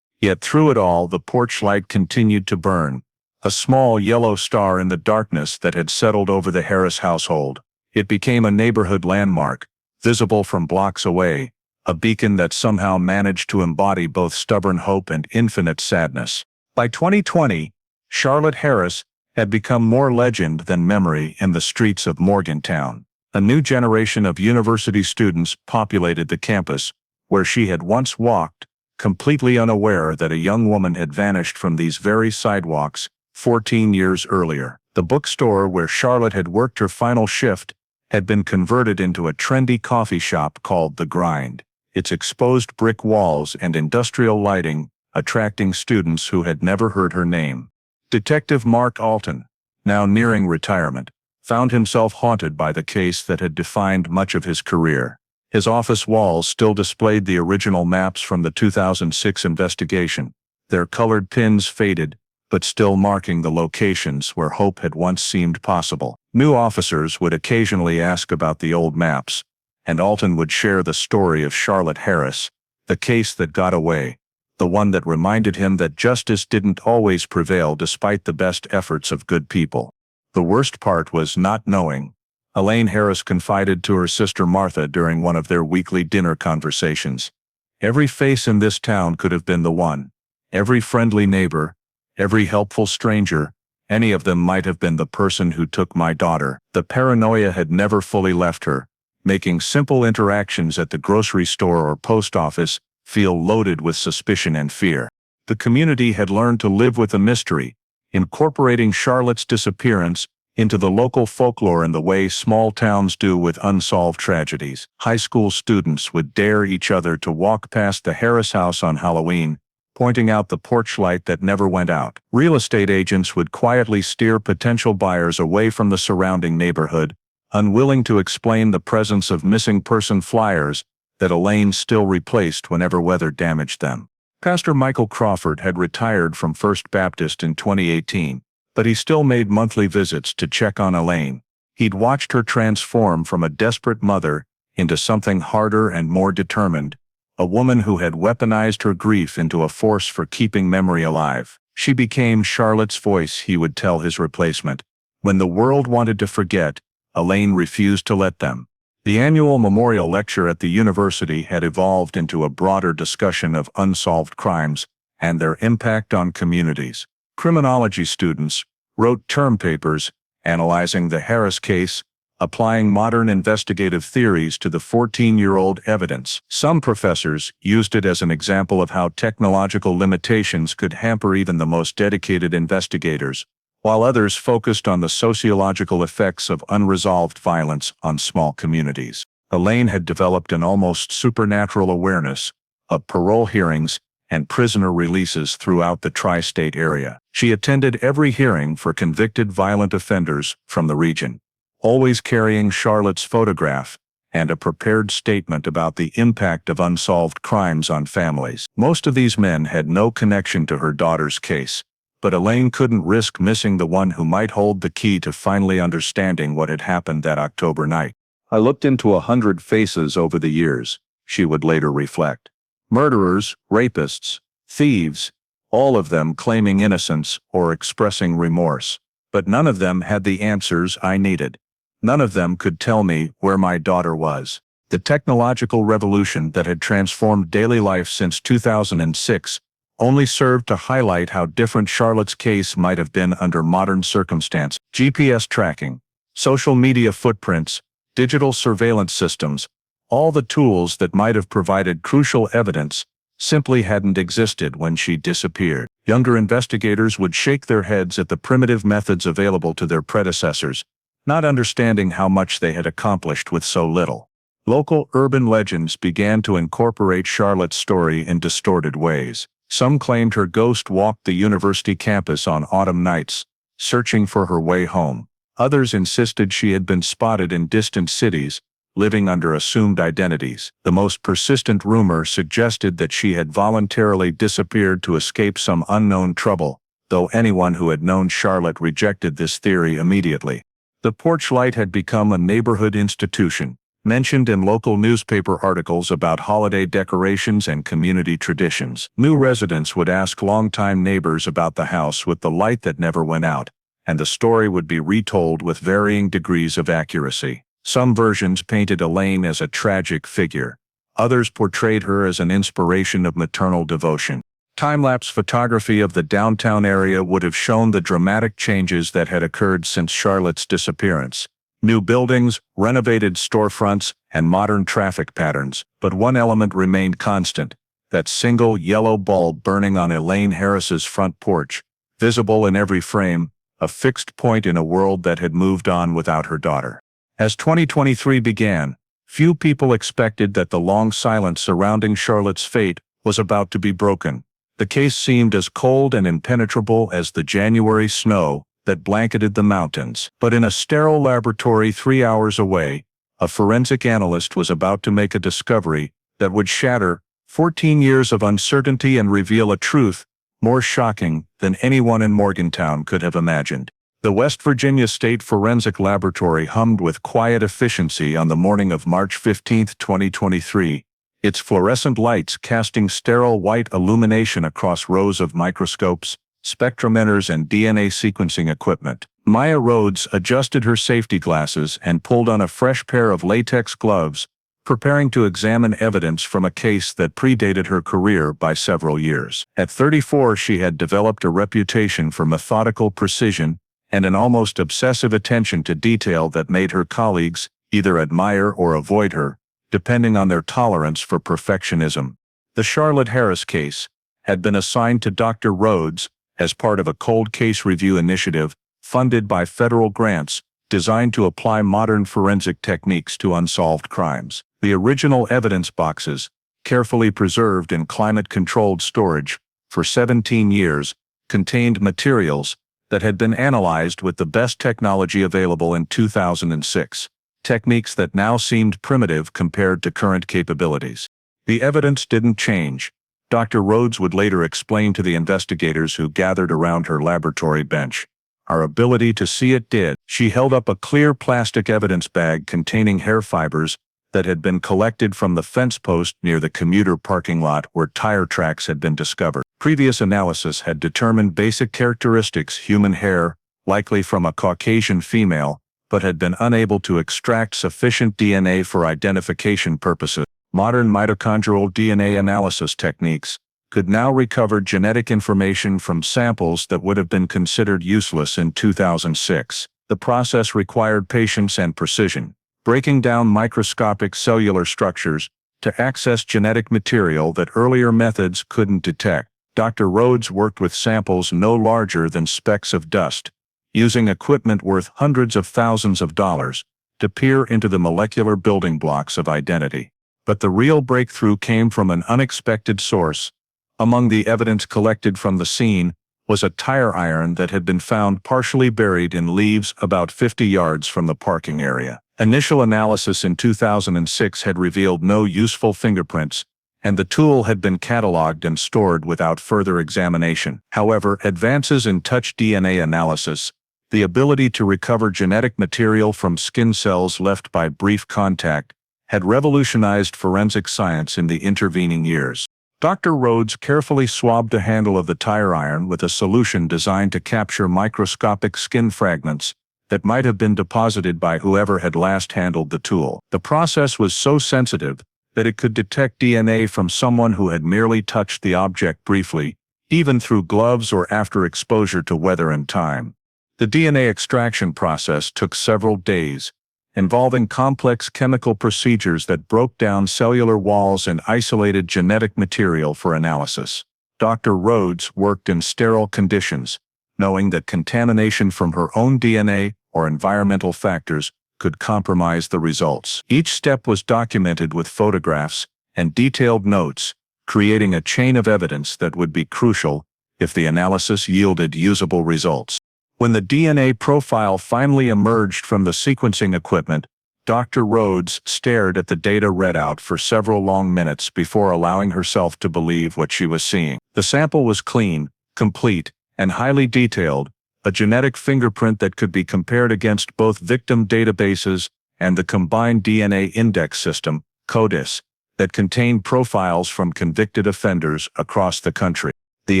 Yet through it all, the porch light continued to burn, a small yellow star in the darkness that had settled over the Harris household. It became a neighborhood landmark, visible from blocks away, a beacon that somehow managed to embody both stubborn hope and infinite sadness. By 2020, Charlotte Harris had become more legend than memory in the streets of Morgantown. A new generation of university students populated the campus, where she had once walked, completely unaware that a young woman had vanished from these very sidewalks 14 years earlier. The bookstore where Charlotte had worked her final shift had been converted into a trendy coffee shop called The Grind, its exposed brick walls and industrial lighting attracting students who had never heard her name. Detective Mark Alton, now nearing retirement, found himself haunted by the case that had defined much of his career. His office walls still displayed the original maps from the 2006 investigation, their colored pins faded, but still marking the locations where hope had once seemed possible. New officers would occasionally ask about the old maps, and Alton would share the story of Charlotte Harris, the case that got away, the one that reminded him that justice didn't always prevail despite the best efforts of good people. The worst part was not knowing. Elaine Harris confided to her sister Martha during one of their weekly dinner conversations. Every face in this town could have been the one. Every friendly neighbor, every helpful stranger, any of them might have been the person who took my daughter. The paranoia had never fully left her, making simple interactions at the grocery store or post office feel loaded with suspicion and fear. The community had learned to live with a mystery, incorporating Charlotte's disappearance into the local folklore in the way small towns do with unsolved tragedies. High school students would dare each other to walk past the Harris house on Halloween, pointing out the porch light that never went out. Real estate agents would quietly steer potential buyers away from the surrounding neighborhood, unwilling to explain the presence of missing person flyers that Elaine still replaced whenever weather damaged them. Pastor Michael Crawford had retired from First Baptist in 2018, but he still made monthly visits to check on Elaine. He'd watched her transform from a desperate mother into something harder and more determined, a woman who had weaponized her grief into a force for keeping memory alive. She became Charlotte's voice, he would tell his replacement. When the world wanted to forget, Elaine refused to let them. The annual memorial lecture at the university had evolved into a broader discussion of unsolved crimes and their impact on communities. Criminology students wrote term papers analyzing the Harris case, applying modern investigative theories to the 14-year-old evidence. Some professors used it as an example of how technological limitations could hamper even the most dedicated investigators, while others focused on the sociological effects of unresolved violence on small communities. Elaine had developed an almost supernatural awareness of parole hearings and prisoner releases throughout the tri-state area. She attended every hearing for convicted violent offenders from the region, always carrying Charlotte's photograph and a prepared statement about the impact of unsolved crimes on families. Most of these men had no connection to her daughter's case, but Elaine couldn't risk missing the one who might hold the key to finally understanding what had happened that October night. I looked into 100 faces over the years, she would later reflect. Murderers, rapists, thieves, all of them claiming innocence or expressing remorse. But none of them had the answers I needed. None of them could tell me where my daughter was. The technological revolution that had transformed daily life since 2006 only served to highlight how different Charlotte's case might have been under modern circumstances. GPS tracking, social media footprints, digital surveillance systems, all the tools that might have provided crucial evidence simply hadn't existed when she disappeared. Younger investigators would shake their heads at the primitive methods available to their predecessors, not understanding how much they had accomplished with so little. Local urban legends began to incorporate Charlotte's story in distorted ways. Some claimed her ghost walked the university campus on autumn nights, searching for her way home. Others insisted she had been spotted in distant cities, living under assumed identities. The most persistent rumor suggested that she had voluntarily disappeared to escape some unknown trouble, though anyone who had known Charlotte rejected this theory immediately. The porch light had become a neighborhood institution, mentioned in local newspaper articles about holiday decorations and community traditions. New residents would ask longtime neighbors about the house with the light that never went out, and the story would be retold with varying degrees of accuracy. Some versions painted Elaine as a tragic figure. Others portrayed her as an inspiration of maternal devotion. Time-lapse photography of the downtown area would have shown the dramatic changes that had occurred since Charlotte's disappearance. New buildings, renovated storefronts, and modern traffic patterns, but one element remained constant: that single yellow bulb burning on Elaine Harris's front porch, visible in every frame, a fixed point in a world that had moved on without her daughter. As 2023 began, few people expected that the long silence surrounding Charlotte's fate was about to be broken. The case seemed as cold and impenetrable as the January snow that blanketed the mountains. But in a sterile laboratory 3 hours away, a forensic analyst was about to make a discovery that would shatter 14 years of uncertainty and reveal a truth more shocking than anyone in Morgantown could have imagined. The West Virginia State Forensic Laboratory hummed with quiet efficiency on the morning of March 15, 2023, its fluorescent lights casting sterile white illumination across rows of microscopes, spectrometers, and DNA sequencing equipment. Maya Rhodes adjusted her safety glasses and pulled on a fresh pair of latex gloves, preparing to examine evidence from a case that predated her career by several years. At 34, she had developed a reputation for methodical precision and an almost obsessive attention to detail that made her colleagues either admire or avoid her, depending on their tolerance for perfectionism. The Charlotte Harris case had been assigned to Dr. Rhodes as part of a cold case review initiative funded by federal grants designed to apply modern forensic techniques to unsolved crimes. The original evidence boxes, carefully preserved in climate-controlled storage for 17 years, contained materials that had been analyzed with the best technology available in 2006, techniques that now seemed primitive compared to current capabilities. The evidence didn't change. Dr. Rhodes would later explain to the investigators who gathered around her laboratory bench. Our ability to see it did. She held up a clear plastic evidence bag containing hair fibers that had been collected from the fence post near the commuter parking lot where tire tracks had been discovered. Previous analysis had determined basic characteristics: human hair, likely from a Caucasian female, but had been unable to extract sufficient DNA for identification purposes. Modern mitochondrial DNA analysis techniques could now recover genetic information from samples that would have been considered useless in 2006. The process required patience and precision, breaking down microscopic cellular structures to access genetic material that earlier methods couldn't detect. Dr. Rhodes worked with samples no larger than specks of dust, using equipment worth hundreds of thousands of dollars to peer into the molecular building blocks of identity. But the real breakthrough came from an unexpected source. Among the evidence collected from the scene was a tire iron that had been found partially buried in leaves about 50 yards from the parking area. Initial analysis in 2006 had revealed no useful fingerprints, and the tool had been cataloged and stored without further examination. However, advances in touch DNA analysis, the ability to recover genetic material from skin cells left by brief contact, had revolutionized forensic science in the intervening years. Dr. Rhodes carefully swabbed the handle of the tire iron with a solution designed to capture microscopic skin fragments that might have been deposited by whoever had last handled the tool. The process was so sensitive that it could detect DNA from someone who had merely touched the object briefly, even through gloves or after exposure to weather and time. The DNA extraction process took several days, involving complex chemical procedures that broke down cellular walls and isolated genetic material for analysis. Dr. Rhodes worked in sterile conditions, knowing that contamination from her own DNA or environmental factors could compromise the results. Each step was documented with photographs and detailed notes, creating a chain of evidence that would be crucial if the analysis yielded usable results. When the DNA profile finally emerged from the sequencing equipment, Dr. Rhodes stared at the data readout for several long minutes before allowing herself to believe what she was seeing. The sample was clean, complete, and highly detailed, a genetic fingerprint that could be compared against both victim databases and the combined DNA index system, CODIS, that contained profiles from convicted offenders across the country. The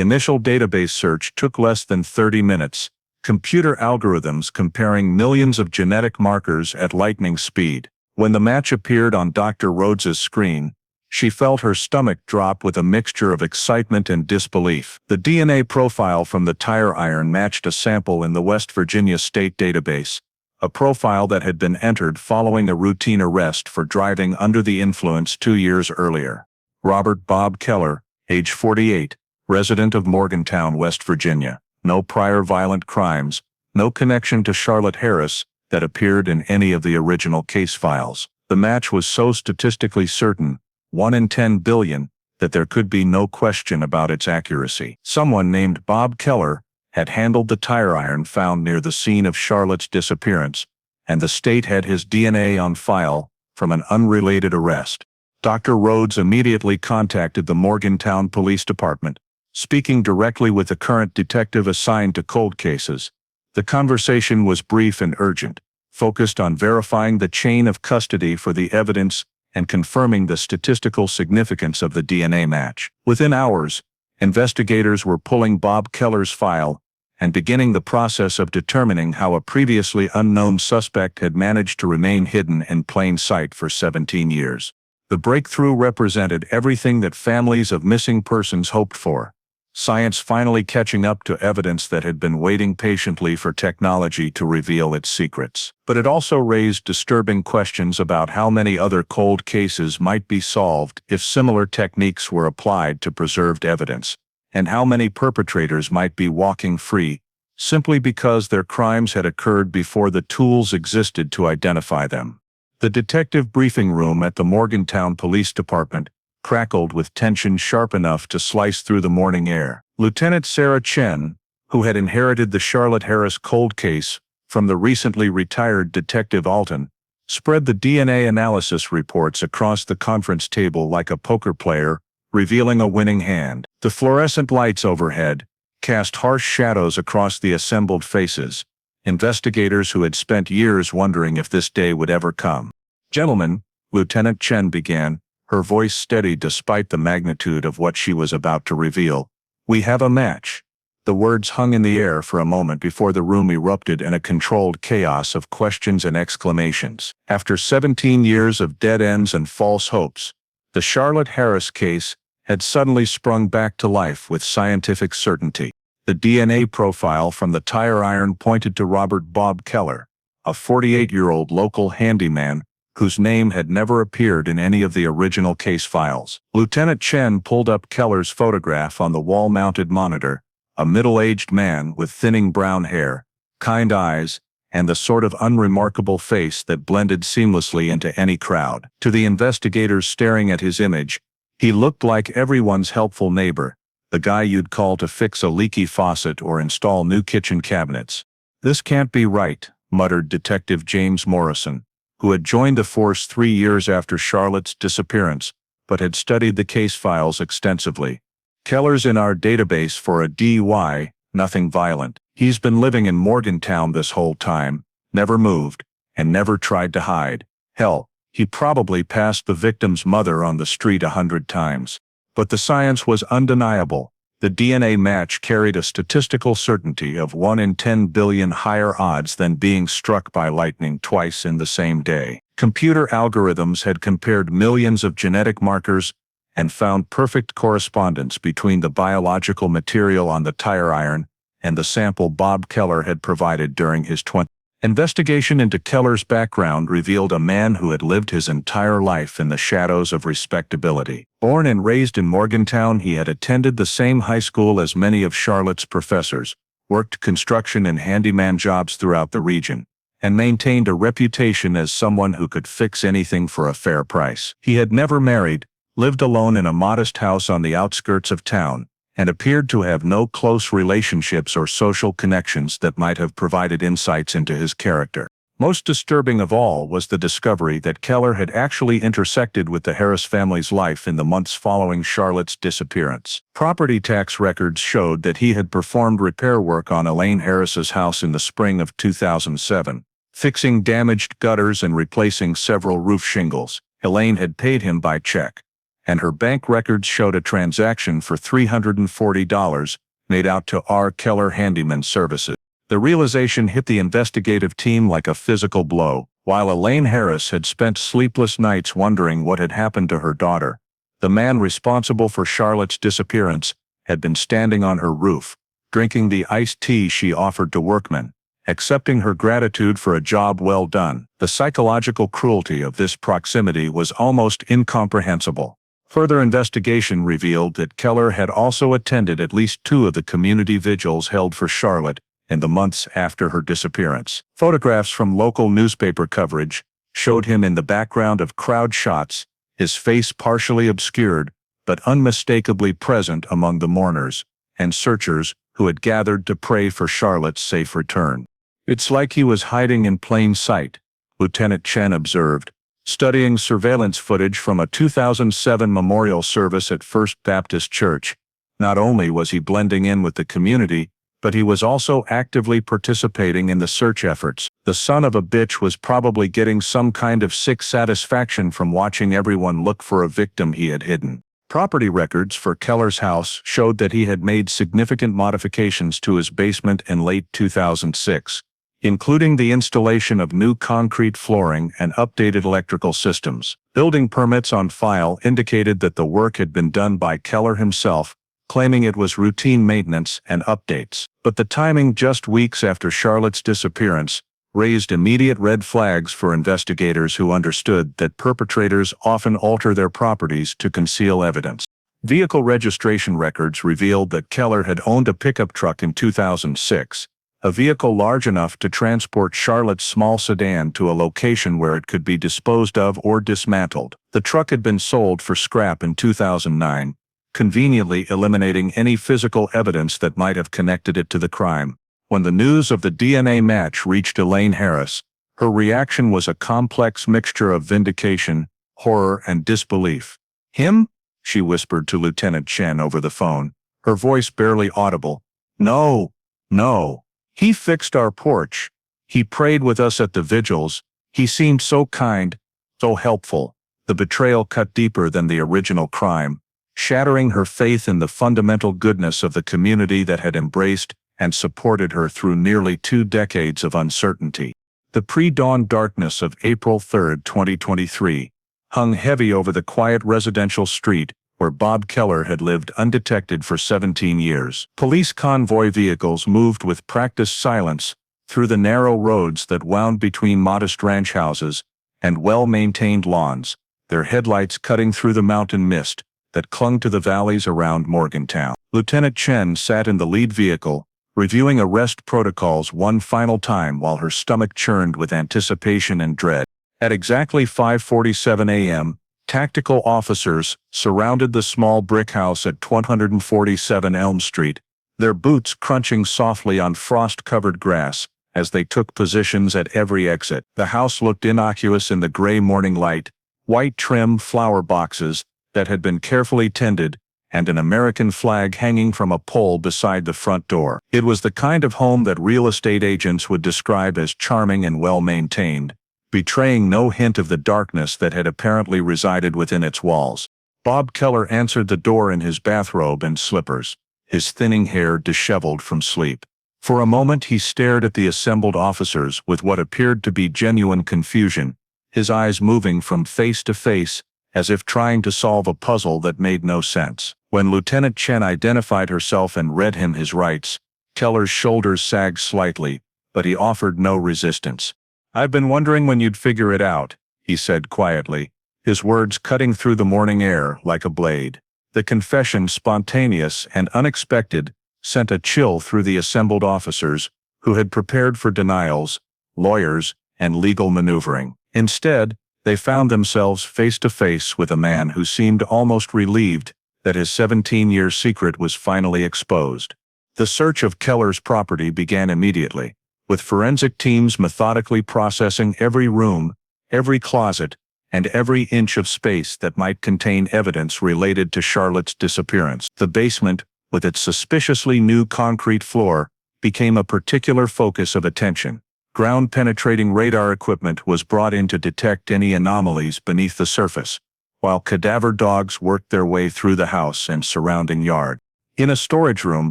initial database search took less than 30 minutes, computer algorithms comparing millions of genetic markers at lightning speed. When the match appeared on Dr. Rhodes's screen, she felt her stomach drop with a mixture of excitement and disbelief. The DNA profile from the tire iron matched a sample in the West Virginia state database, a profile that had been entered following a routine arrest for driving under the influence 2 years earlier. Robert Bob Keller, age 48, resident of Morgantown, West Virginia. No prior violent crimes, no connection to Charlotte Harris that appeared in any of the original case files. The match was so statistically certain, 1 in 10 billion, that there could be no question about its accuracy. Someone named Bob Keller had handled the tire iron found near the scene of Charlotte's disappearance, and the state had his DNA on file from an unrelated arrest. Dr. Rhodes immediately contacted the Morgantown Police Department, speaking directly with the current detective assigned to cold cases. The conversation was brief and urgent, focused on verifying the chain of custody for the evidence and confirming the statistical significance of the DNA match. Within hours, investigators were pulling Bob Keller's file and beginning the process of determining how a previously unknown suspect had managed to remain hidden in plain sight for 17 years. The breakthrough represented everything that families of missing persons hoped for. Science finally catching up to evidence that had been waiting patiently for technology to reveal its secrets. But it also raised disturbing questions about how many other cold cases might be solved if similar techniques were applied to preserved evidence, and how many perpetrators might be walking free simply because their crimes had occurred before the tools existed to identify them. The detective briefing room at the Morgantown Police Department crackled with tension sharp enough to slice through the morning air. Lieutenant Sarah Chen, who had inherited the Charlotte Harris cold case from the recently retired Detective Alton, spread the DNA analysis reports across the conference table like a poker player, revealing a winning hand. The fluorescent lights overhead cast harsh shadows across the assembled faces, investigators who had spent years wondering if this day would ever come. "Gentlemen," Lieutenant Chen began, her voice steady despite the magnitude of what she was about to reveal. "We have a match." The words hung in the air for a moment before the room erupted in a controlled chaos of questions and exclamations. After 17 years of dead ends and false hopes, the Charlotte Harris case had suddenly sprung back to life with scientific certainty. The DNA profile from the tire iron pointed to Robert Bob Keller, a 48-year-old local handyman whose name had never appeared in any of the original case files. Lieutenant Chen pulled up Keller's photograph on the wall-mounted monitor, a middle-aged man with thinning brown hair, kind eyes, and the sort of unremarkable face that blended seamlessly into any crowd. To the investigators staring at his image, he looked like everyone's helpful neighbor, the guy you'd call to fix a leaky faucet or install new kitchen cabinets. "This can't be right," muttered Detective James Morrison, who had joined the force 3 years after Charlotte's disappearance, but had studied the case files extensively. "Keller's in our database for a DUI, nothing violent. He's been living in Morgantown this whole time, never moved, and never tried to hide. Hell, he probably passed the victim's mother on the street 100 times. But the science was undeniable. The DNA match carried a statistical certainty of 1 in 10 billion higher odds than being struck by lightning twice in the same day. Computer algorithms had compared millions of genetic markers and found perfect correspondence between the biological material on the tire iron and the sample Bob Keller had provided during his 20th. Investigation into Keller's background revealed a man who had lived his entire life in the shadows of respectability. Born and raised in Morgantown, he had attended the same high school as many of Charlotte's professors, worked construction and handyman jobs throughout the region, and maintained a reputation as someone who could fix anything for a fair price. He had never married, lived alone in a modest house on the outskirts of town, and appeared to have no close relationships or social connections that might have provided insights into his character. Most disturbing of all was the discovery that Keller had actually intersected with the Harris family's life in the months following Charlotte's disappearance. Property tax records showed that he had performed repair work on Elaine Harris's house in the spring of 2007, fixing damaged gutters and replacing several roof shingles. Elaine had paid him by check, and her bank records showed a transaction for $340 made out to R. Keller Handyman Services. The realization hit the investigative team like a physical blow. While Elaine Harris had spent sleepless nights wondering what had happened to her daughter, the man responsible for Charlotte's disappearance had been standing on her roof, drinking the iced tea she offered to workmen, accepting her gratitude for a job well done. The psychological cruelty of this proximity was almost incomprehensible. Further investigation revealed that Keller had also attended at least 2 of the community vigils held for Charlotte in the months after her disappearance. Photographs from local newspaper coverage showed him in the background of crowd shots, his face partially obscured, but unmistakably present among the mourners and searchers who had gathered to pray for Charlotte's safe return. "It's like he was hiding in plain sight," Lieutenant Chen observed, studying surveillance footage from a 2007 memorial service at First Baptist Church. Not only was he blending in with the community, but he was also actively participating in the search efforts. The son of a bitch was probably getting some kind of sick satisfaction from watching everyone look for a victim he had hidden. Property records for Keller's house showed that he had made significant modifications to his basement in late 2006, including the installation of new concrete flooring and updated electrical systems. Building permits on file indicated that the work had been done by Keller himself, claiming it was routine maintenance and updates. But the timing, just weeks after Charlotte's disappearance, raised immediate red flags for investigators who understood that perpetrators often alter their properties to conceal evidence. Vehicle registration records revealed that Keller had owned a pickup truck in 2006, a vehicle large enough to transport Charlotte's small sedan to a location where it could be disposed of or dismantled. The truck had been sold for scrap in 2009, conveniently eliminating any physical evidence that might have connected it to the crime. When the news of the DNA match reached Elaine Harris, her reaction was a complex mixture of vindication, horror, and disbelief. "Him?" she whispered to Lieutenant Chen over the phone, her voice barely audible. "No, no. He fixed our porch. He prayed with us at the vigils. He seemed so kind, so helpful." The betrayal cut deeper than the original crime, shattering her faith in the fundamental goodness of the community that had embraced and supported her through nearly 2 decades of uncertainty. The pre-dawn darkness of April 3, 2023, hung heavy over the quiet residential street where Bob Keller had lived undetected for 17 years. Police convoy vehicles moved with practiced silence through the narrow roads that wound between modest ranch houses and well-maintained lawns, their headlights cutting through the mountain mist that clung to the valleys around Morgantown. Lieutenant Chen sat in the lead vehicle, reviewing arrest protocols one final time while her stomach churned with anticipation and dread. At exactly 5:47 a.m., tactical officers surrounded the small brick house at 147 Elm Street, their boots crunching softly on frost-covered grass as they took positions at every exit. The house looked innocuous in the gray morning light, white trim flower boxes that had been carefully tended, and an American flag hanging from a pole beside the front door. It was the kind of home that real estate agents would describe as charming and well-maintained, betraying no hint of the darkness that had apparently resided within its walls. Bob Keller answered the door in his bathrobe and slippers, his thinning hair disheveled from sleep. For a moment he stared at the assembled officers with what appeared to be genuine confusion, his eyes moving from face to face, as if trying to solve a puzzle that made no sense. When Lieutenant Chen identified herself and read him his rights, Keller's shoulders sagged slightly, but he offered no resistance. "I've been wondering when you'd figure it out," he said quietly, his words cutting through the morning air like a blade. The confession, spontaneous and unexpected, sent a chill through the assembled officers, who had prepared for denials, lawyers, and legal maneuvering. Instead, they found themselves face to face with a man who seemed almost relieved that his 17-year secret was finally exposed. The search of Keller's property began immediately, with forensic teams methodically processing every room, every closet, and every inch of space that might contain evidence related to Charlotte's disappearance. The basement, with its suspiciously new concrete floor, became a particular focus of attention. Ground-penetrating radar equipment was brought in to detect any anomalies beneath the surface, while cadaver dogs worked their way through the house and surrounding yard. In a storage room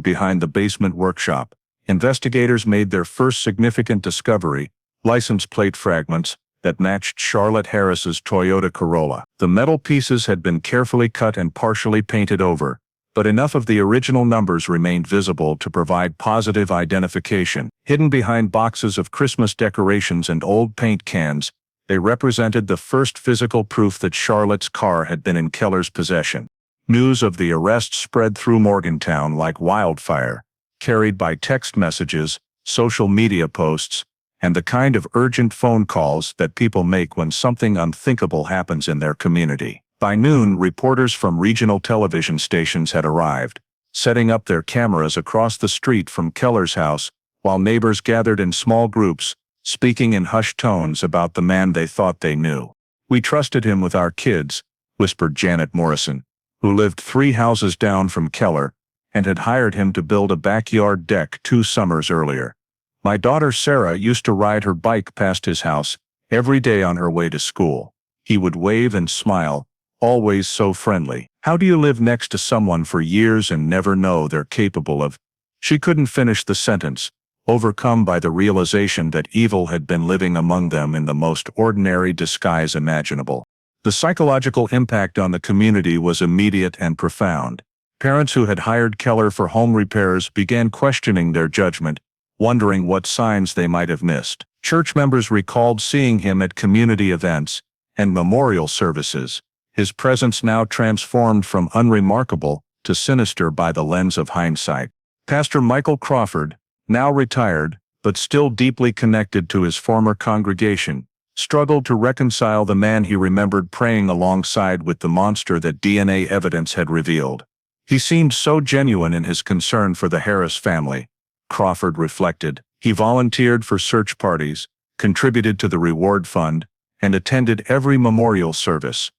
behind the basement workshop, investigators made their first significant discovery: license plate fragments that matched Charlotte Harris's Toyota Corolla. The metal pieces had been carefully cut and partially painted over, but enough of the original numbers remained visible to provide positive identification. Hidden behind boxes of Christmas decorations and old paint cans, they represented the first physical proof that Charlotte's car had been in Keller's possession. News of the arrest spread through Morgantown like wildfire, carried by text messages, social media posts, and the kind of urgent phone calls that people make when something unthinkable happens in their community. By noon, reporters from regional television stations had arrived, setting up their cameras across the street from Keller's house, while neighbors gathered in small groups, speaking in hushed tones about the man they thought they knew. "We trusted him with our kids," whispered Janet Morrison, who lived 3 houses down from Keller, and had hired him to build a backyard deck 2 summers earlier. "My daughter Sarah used to ride her bike past his house every day on her way to school. He would wave and smile, always so friendly. How do you live next to someone for years and never know they're capable of—" She couldn't finish the sentence, overcome by the realization that evil had been living among them in the most ordinary disguise imaginable. The psychological impact on the community was immediate and profound. Parents who had hired Keller for home repairs began questioning their judgment, wondering what signs they might have missed. Church members recalled seeing him at community events and memorial services, his presence now transformed from unremarkable to sinister by the lens of hindsight. Pastor Michael Crawford, now retired, but still deeply connected to his former congregation, struggled to reconcile the man he remembered praying alongside with the monster that DNA evidence had revealed. He seemed so genuine in his concern for the Harris family, Crawford reflected. He volunteered for search parties, contributed to the reward fund, and attended every memorial service.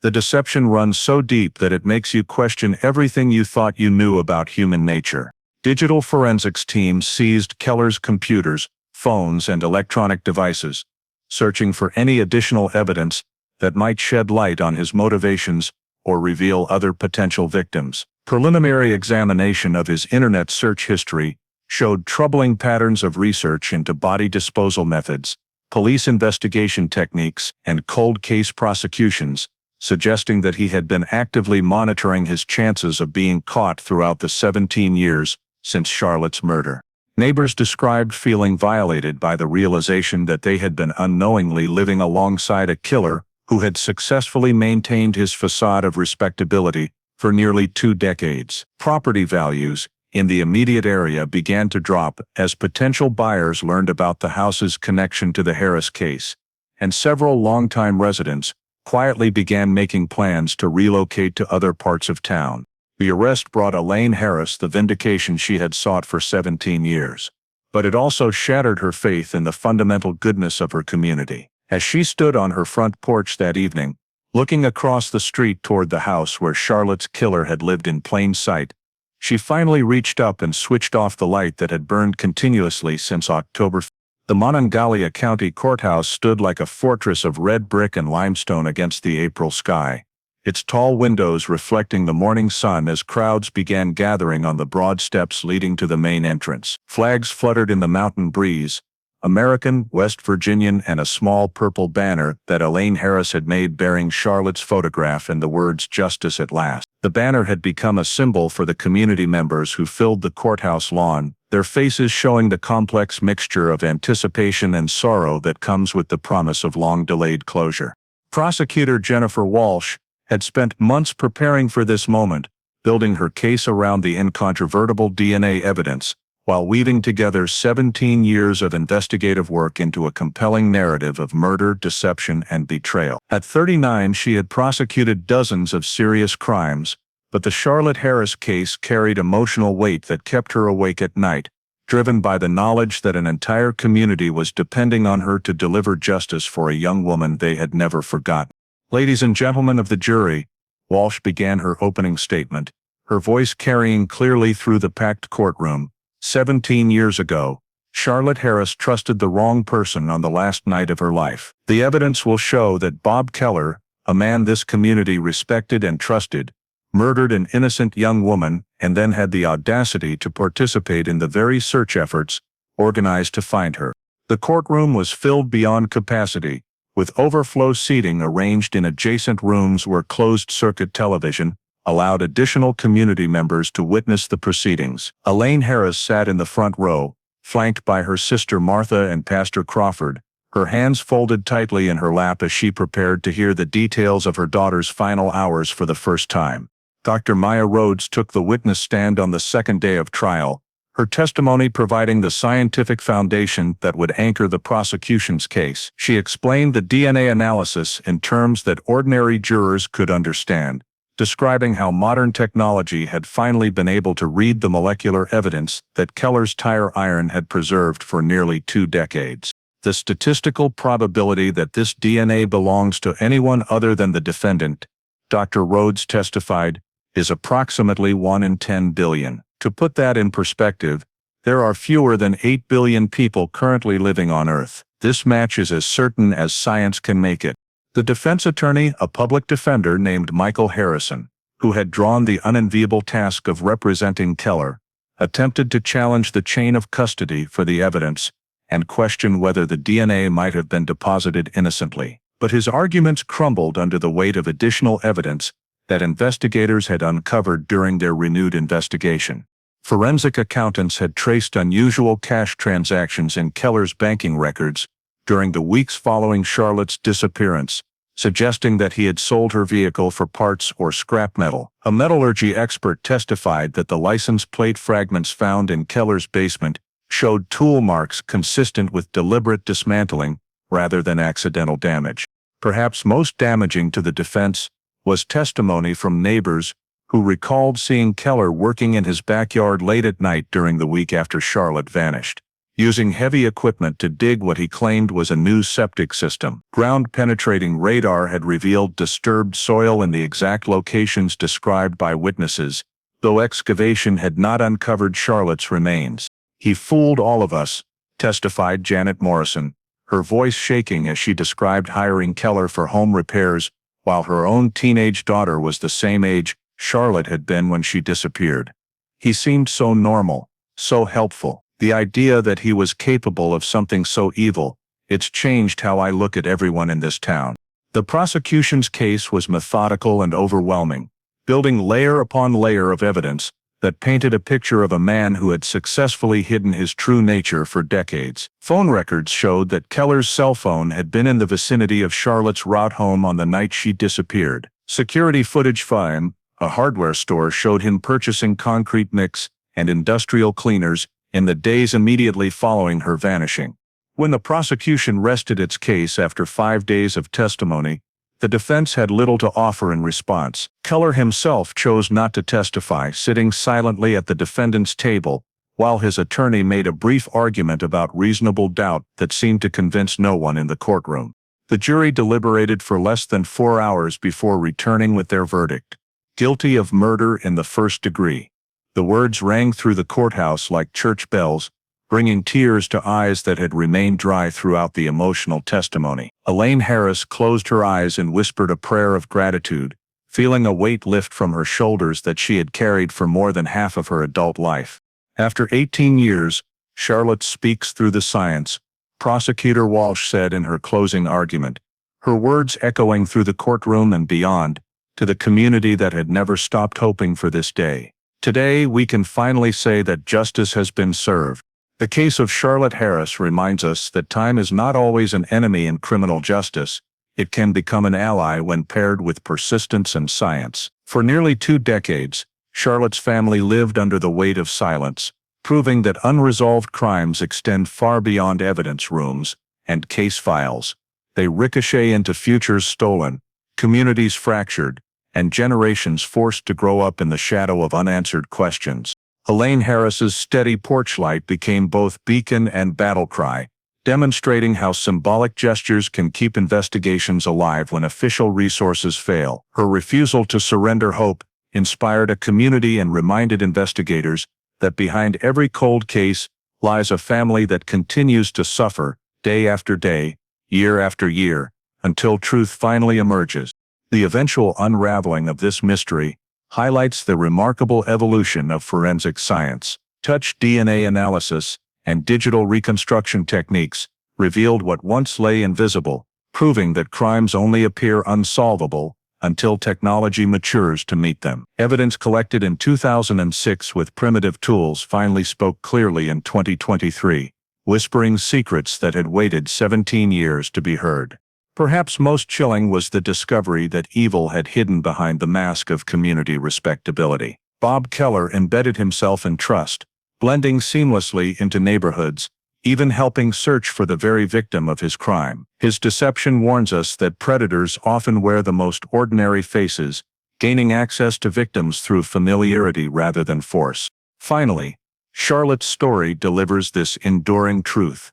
The deception runs so deep that it makes you question everything you thought you knew about human nature. Digital forensics teams seized Keller's computers, phones, and electronic devices, searching for any additional evidence that might shed light on his motivations or reveal other potential victims. Preliminary examination of his internet search history showed troubling patterns of research into body disposal methods, police investigation techniques, and cold case prosecutions, suggesting that he had been actively monitoring his chances of being caught throughout the 17 years since Charlotte's murder. Neighbors described feeling violated by the realization that they had been unknowingly living alongside a killer who had successfully maintained his facade of respectability for nearly 2 decades. Property values in the immediate area began to drop as potential buyers learned about the house's connection to the Harris case, and several longtime residents quietly began making plans to relocate to other parts of town. The arrest brought Elaine Harris the vindication she had sought for 17 years, but it also shattered her faith in the fundamental goodness of her community. As she stood on her front porch that evening, looking across the street toward the house where Charlotte's killer had lived in plain sight, she finally reached up and switched off the light that had burned continuously since October 5th. The Monongalia County Courthouse stood like a fortress of red brick and limestone against the April sky, its tall windows reflecting the morning sun as crowds began gathering on the broad steps leading to the main entrance. Flags fluttered in the mountain breeze, American, West Virginian, and a small purple banner that Elaine Harris had made bearing Charlotte's photograph and the words "Justice at Last." The banner had become a symbol for the community members who filled the courthouse lawn, their faces showing the complex mixture of anticipation and sorrow that comes with the promise of long-delayed closure. Prosecutor Jennifer Walsh had spent months preparing for this moment, building her case around the incontrovertible DNA evidence, while weaving together 17 years of investigative work into a compelling narrative of murder, deception, and betrayal. At 39, she had prosecuted dozens of serious crimes, but the Charlotte Harris case carried emotional weight that kept her awake at night, driven by the knowledge that an entire community was depending on her to deliver justice for a young woman they had never forgotten. Ladies and gentlemen of the jury, Walsh began her opening statement, her voice carrying clearly through the packed courtroom. 17 years ago, Charlotte Harris trusted the wrong person on the last night of her life. The evidence will show that Bob Keller, a man this community respected and trusted, murdered an innocent young woman and then had the audacity to participate in the very search efforts organized to find her. The courtroom was filled beyond capacity, with overflow seating arranged in adjacent rooms where closed-circuit television allowed additional community members to witness the proceedings. Elaine Harris sat in the front row, flanked by her sister Martha and Pastor Crawford, her hands folded tightly in her lap as she prepared to hear the details of her daughter's final hours for the first time. Dr. Maya Rhodes took the witness stand on the second day of trial, her testimony providing the scientific foundation that would anchor the prosecution's case. She explained the DNA analysis in terms that ordinary jurors could understand, describing how modern technology had finally been able to read the molecular evidence that Keller's tire iron had preserved for nearly 2 decades. The statistical probability that this DNA belongs to anyone other than the defendant, Dr. Rhodes testified, is approximately 1 in 10 billion. To put that in perspective, there are fewer than 8 billion people currently living on Earth. This match is as certain as science can make it. The defense attorney, a public defender named Michael Harrison, who had drawn the unenviable task of representing Keller, attempted to challenge the chain of custody for the evidence and question whether the DNA might have been deposited innocently. But his arguments crumbled under the weight of additional evidence that investigators had uncovered during their renewed investigation. Forensic accountants had traced unusual cash transactions in Keller's banking records during the weeks following Charlotte's disappearance, suggesting that he had sold her vehicle for parts or scrap metal. A metallurgy expert testified that the license plate fragments found in Keller's basement showed tool marks consistent with deliberate dismantling rather than accidental damage. Perhaps most damaging to the defense was testimony from neighbors who recalled seeing Keller working in his backyard late at night during the week after Charlotte vanished, using heavy equipment to dig what he claimed was a new septic system. Ground-penetrating radar had revealed disturbed soil in the exact locations described by witnesses, though excavation had not uncovered Charlotte's remains. "He fooled all of us," testified Janet Morrison, her voice shaking as she described hiring Keller for home repairs while her own teenage daughter was the same age Charlotte had been when she disappeared. "He seemed so normal, so helpful. The idea that he was capable of something so evil, it's changed how I look at everyone in this town." The prosecution's case was methodical and overwhelming, building layer upon layer of evidence that painted a picture of a man who had successfully hidden his true nature for decades. Phone records showed that Keller's cell phone had been in the vicinity of Charlotte's route home on the night she disappeared. Security footage from a hardware store showed him purchasing concrete mix and industrial cleaners in the days immediately following her vanishing. When the prosecution rested its case after 5 days of testimony, the defense had little to offer in response. Keller himself chose not to testify, sitting silently at the defendant's table, while his attorney made a brief argument about reasonable doubt that seemed to convince no one in the courtroom. The jury deliberated for less than 4 hours before returning with their verdict: guilty of murder in the first degree. The words rang through the courthouse like church bells, bringing tears to eyes that had remained dry throughout the emotional testimony. Elaine Harris closed her eyes and whispered a prayer of gratitude, feeling a weight lift from her shoulders that she had carried for more than half of her adult life. "After 18 years, Charlotte speaks through the science," Prosecutor Walsh said in her closing argument, her words echoing through the courtroom and beyond, to the community that had never stopped hoping for this day. "Today we can finally say that justice has been served." The case of Charlotte Harris reminds us that time is not always an enemy in criminal justice. It can become an ally when paired with persistence and science. For nearly 2 decades, Charlotte's family lived under the weight of silence, proving that unresolved crimes extend far beyond evidence rooms and case files. They ricochet into futures stolen, communities fractured, and generations forced to grow up in the shadow of unanswered questions. Elaine Harris's steady porch light became both beacon and battle cry, demonstrating how symbolic gestures can keep investigations alive when official resources fail. Her refusal to surrender hope inspired a community and reminded investigators that behind every cold case lies a family that continues to suffer day after day, year after year, until truth finally emerges. The eventual unraveling of this mystery highlights the remarkable evolution of forensic science. Touch DNA analysis and digital reconstruction techniques revealed what once lay invisible, proving that crimes only appear unsolvable until technology matures to meet them. Evidence collected in 2006 with primitive tools finally spoke clearly in 2023, whispering secrets that had waited 17 years to be heard. Perhaps most chilling was the discovery that evil had hidden behind the mask of community respectability. Bob Keller embedded himself in trust, blending seamlessly into neighborhoods, even helping search for the very victim of his crime. His deception warns us that predators often wear the most ordinary faces, gaining access to victims through familiarity rather than force. Finally, Charlotte's story delivers this enduring truth.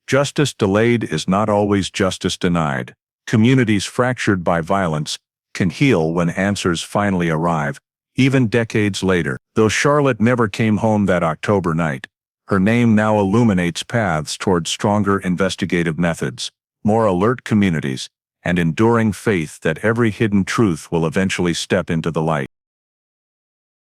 Justice delayed is not always justice denied. Communities fractured by violence can heal when answers finally arrive, even decades later. Though Charlotte never came home that October night, her name now illuminates paths toward stronger investigative methods, more alert communities, and enduring faith that every hidden truth will eventually step into the light.